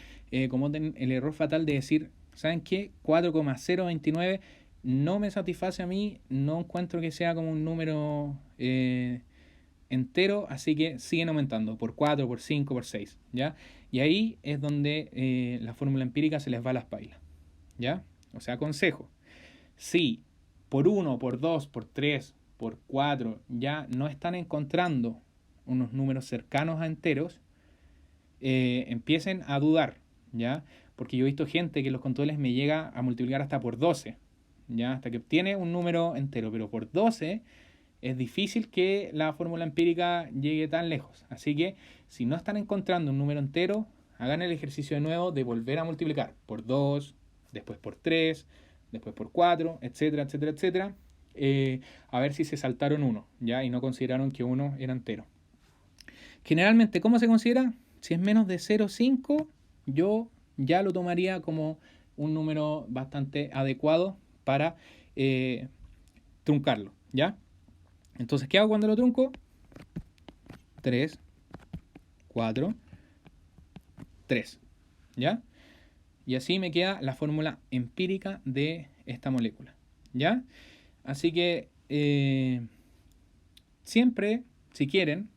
cometen el error fatal de decir, ¿saben qué? 4,029 no me satisface a mí, no encuentro que sea como un número entero, así que siguen aumentando por 4, por 5, por 6, ¿ya? Y ahí es donde la fórmula empírica se les va a las pailas, ¿ya? O sea, consejo, si por 1, por 2, por 3, por 4 ya no están encontrando unos números cercanos a enteros, empiecen a dudar, ¿ya? Porque yo he visto gente que los controles me llega a multiplicar hasta por 12, ¿ya? Hasta que obtiene un número entero, pero por 12 es difícil que la fórmula empírica llegue tan lejos. Así que si no están encontrando un número entero, hagan el ejercicio de nuevo de volver a multiplicar por 2, después por 3, después por 4, etcétera, etcétera, etcétera. A ver si se saltaron uno, ¿ya? Y no consideraron que uno era entero. Generalmente, ¿cómo se considera? Si es menos de 0,5, yo ya lo tomaría como un número bastante adecuado para truncarlo, ¿ya? Entonces, ¿qué hago cuando lo trunco? 3, 4, 3, ¿ya? Y así me queda la fórmula empírica de esta molécula, ¿ya? Así que siempre, si quieren,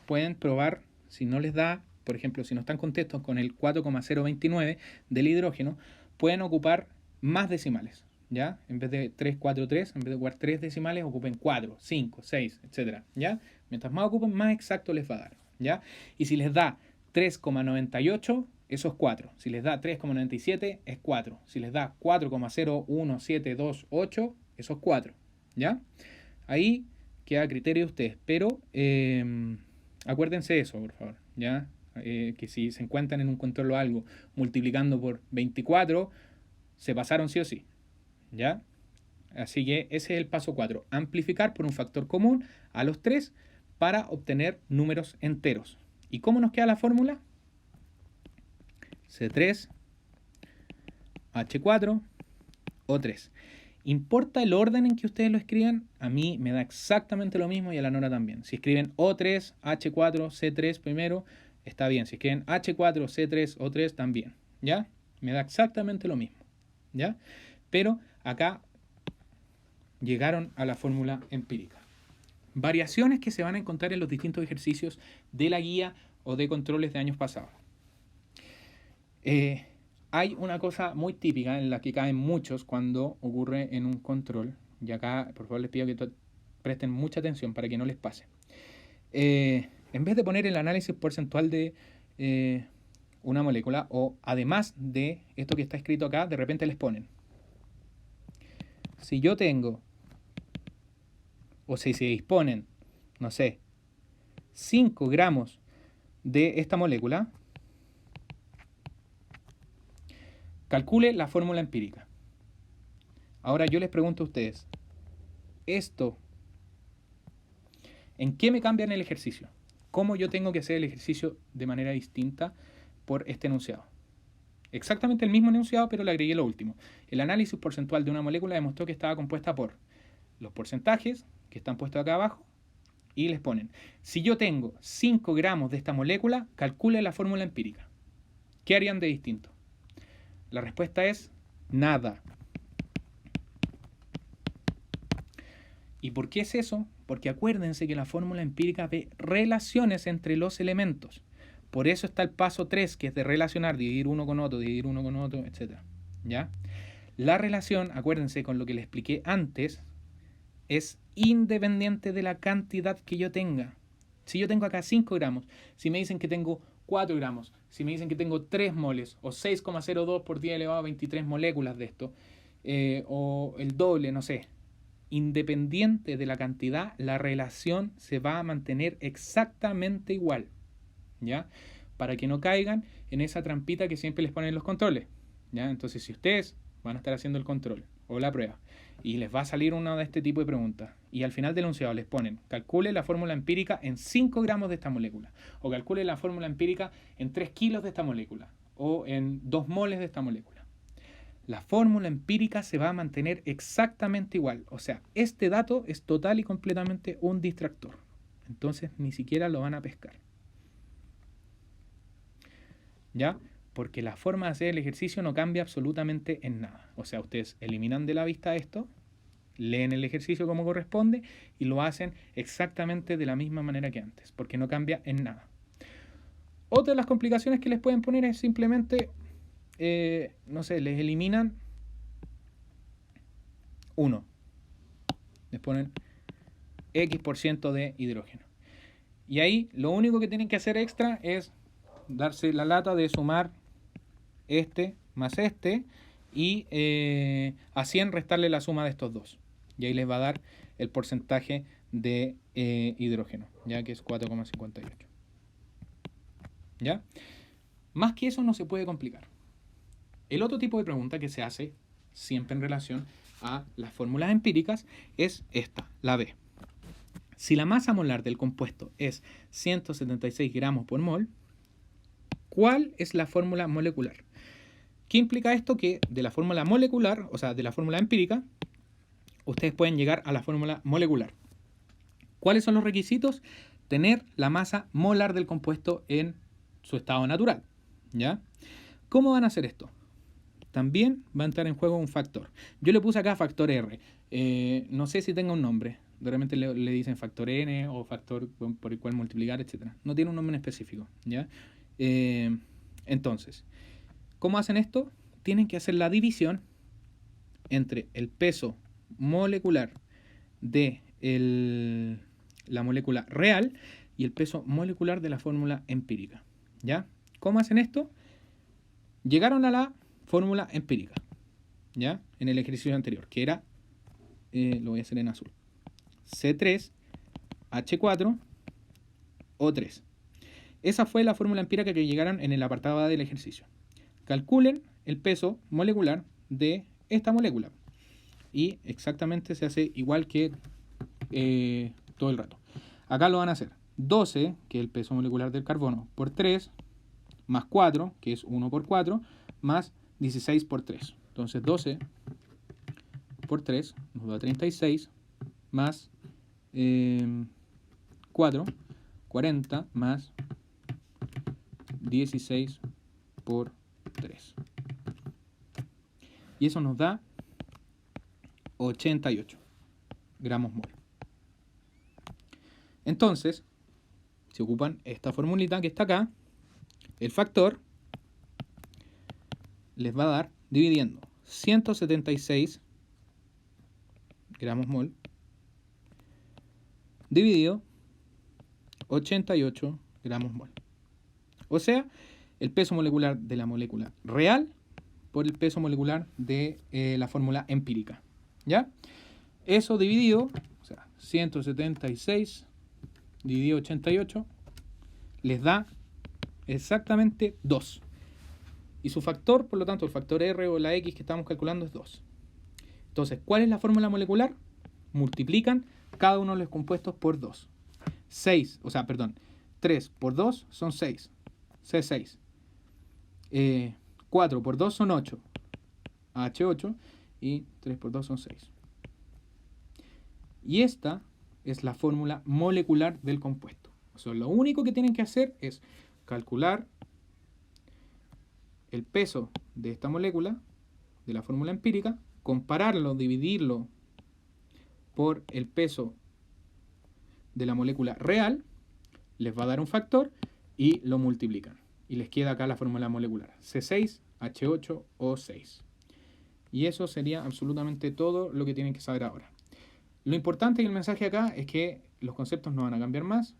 pueden probar, si no les da, por ejemplo, si no están contentos con el 4,029 del hidrógeno, pueden ocupar más decimales, ¿ya? En vez de 3, 4, 3, en vez de ocupar 3 decimales, ocupen 4, 5, 6, etc., ¿ya? Mientras más ocupen, más exacto les va a dar, ¿ya? Y si les da 3,98, eso es 4. Si les da 3,97, es 4. Si les da 4,01728, eso es 4, ¿ya? Ahí queda a criterio de ustedes, pero acuérdense de eso, por favor, ¿ya? Que si se encuentran en un control o algo multiplicando por 24, se pasaron sí o sí, ¿ya? Así que ese es el paso 4, amplificar por un factor común a los 3 para obtener números enteros. ¿Y cómo nos queda la fórmula? C3, H4, O3. ¿Importa el orden en que ustedes lo escriban? A mí me da exactamente lo mismo y a la Nora también. Si escriben O3, H4, C3 primero, está bien. Si escriben H4, C3, O3, también. ¿Ya? Me da exactamente lo mismo. ¿Ya? Pero acá llegaron a la fórmula empírica. Variaciones que se van a encontrar en los distintos ejercicios de la guía o de controles de años pasados. Hay una cosa muy típica en la que caen muchos cuando ocurre en un control, y acá por favor les pido que presten mucha atención para que no les pase. En vez de poner el análisis porcentual de una molécula, o además de esto que está escrito acá, de repente les ponen, si yo tengo, o si se disponen, no sé, 5 gramos de esta molécula, calcule la fórmula empírica. Ahora yo les pregunto a ustedes, ¿esto en qué me cambia en el ejercicio? ¿Cómo yo tengo que hacer el ejercicio de manera distinta por este enunciado? Exactamente el mismo enunciado, pero le agregué lo último. El análisis porcentual de una molécula demostró que estaba compuesta por los porcentajes que están puestos acá abajo y les ponen, si yo tengo 5 gramos de esta molécula, calcule la fórmula empírica. ¿Qué harían de distinto? La respuesta es nada. ¿Y por qué es eso? Porque acuérdense que la fórmula empírica ve relaciones entre los elementos. Por eso está el paso 3, que es de relacionar, dividir uno con otro, etc. ¿Ya? La relación, acuérdense con lo que les expliqué antes, es independiente de la cantidad que yo tenga. Si yo tengo acá 5 gramos, si me dicen que tengo 4 gramos, si me dicen que tengo 3 moles, o 6,02 por 10 elevado a 23 moléculas de esto, o el doble, no sé, independiente de la cantidad, la relación se va a mantener exactamente igual, ¿ya? Para que no caigan en esa trampita que siempre les ponen en los controles, ¿ya? Entonces, si ustedes van a estar haciendo el control o la prueba y les va a salir una de este tipo de preguntas y al final del enunciado les ponen, calcule la fórmula empírica en 5 gramos de esta molécula, o calcule la fórmula empírica en 3 kilos de esta molécula, o en 2 moles de esta molécula, la fórmula empírica se va a mantener exactamente igual. O sea, este dato es total y completamente un distractor. Entonces ni siquiera lo van a pescar, ¿ya? Porque la forma de hacer el ejercicio no cambia absolutamente en nada. O sea, ustedes eliminan de la vista esto, leen el ejercicio como corresponde y lo hacen exactamente de la misma manera que antes, porque no cambia en nada. Otra de las complicaciones que les pueden poner es simplemente, no sé, les eliminan 1. Les ponen X% de hidrógeno. Y ahí lo único que tienen que hacer extra es darse la lata de sumar este más este y a 100 restarle la suma de estos dos. Y ahí les va a dar el porcentaje de hidrógeno, ya que es 4,58. ¿Ya? Más que eso no se puede complicar. El otro tipo de pregunta que se hace siempre en relación a las fórmulas empíricas es esta, la B. Si la masa molar del compuesto es 176 gramos por mol, ¿cuál es la fórmula molecular? ¿Qué implica esto? Que de la fórmula molecular, o sea, de la fórmula empírica, ustedes pueden llegar a la fórmula molecular. ¿Cuáles son los requisitos? Tener la masa molar del compuesto en su estado natural, ¿ya? ¿Cómo van a hacer esto? También va a entrar en juego un factor. Yo le puse acá factor R. No sé si tenga un nombre. De repente le dicen factor N o factor por el cual multiplicar, etc. No tiene un nombre específico, ¿ya? Entonces, ¿cómo hacen esto? Tienen que hacer la división entre el peso molecular de la molécula real y el peso molecular de la fórmula empírica, ¿ya? ¿Cómo hacen esto? Llegaron a la fórmula empírica, ¿ya? En el ejercicio anterior, que era, lo voy a hacer en azul, C3H4O3. Esa fue la fórmula empírica que llegaron en el apartado A del ejercicio. Calculen el peso molecular de esta molécula. Y exactamente se hace igual que todo el rato. Acá lo van a hacer 12, que es el peso molecular del carbono, por 3, más 4, que es 1 por 4, más 16 por 3. Entonces 12 por 3 nos da 36, más 4, 40, más 16 por 3. Y eso nos da 88 gramos mol. Entonces, si ocupan esta formulita que está acá, el factor les va a dar, dividiendo 176 gramos mol dividido 88 gramos mol. O sea, el peso molecular de la molécula real por el peso molecular de la fórmula empírica, ¿ya? Eso dividido, o sea, 176 dividido 88 les da exactamente 2. Y su factor, por lo tanto, el factor R o la X que estamos calculando es 2. Entonces, ¿cuál es la fórmula molecular? Multiplican cada uno de los compuestos por 2. 3 por 2 son 6. C6. 4 por 2 son 8. H8. Y 3 por 2 son 6. Y esta es la fórmula molecular del compuesto. O sea, lo único que tienen que hacer es calcular el peso de esta molécula, de la fórmula empírica, compararlo, dividirlo por el peso de la molécula real, les va a dar un factor y lo multiplican. Y les queda acá la fórmula molecular, C6H8O6. Y eso sería absolutamente todo lo que tienen que saber ahora. Lo importante y el mensaje acá es que los conceptos no van a cambiar más.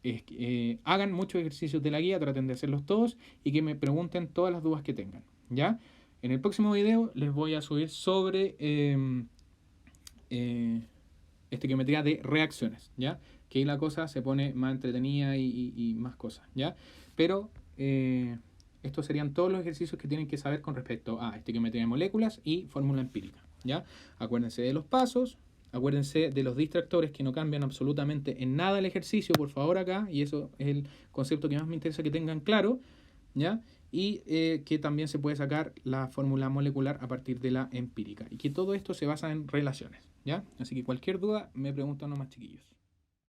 Es que, hagan muchos ejercicios de la guía, traten de hacerlos todos y que me pregunten todas las dudas que tengan, ¿ya? En el próximo video les voy a subir sobre estequiometría de reacciones, ¿ya? Que ahí la cosa se pone más entretenida y más cosas, ¿ya? Pero estos serían todos los ejercicios que tienen que saber con respecto a estequiometría de moléculas y fórmula empírica, ¿ya? Acuérdense de los pasos. Acuérdense de los distractores que no cambian absolutamente en nada el ejercicio, por favor, acá. Y eso es el concepto que más me interesa que tengan claro, ¿ya? Y que también se puede sacar la fórmula molecular a partir de la empírica. Y que todo esto se basa en relaciones, ¿ya? Así que cualquier duda me preguntan nomás, chiquillos.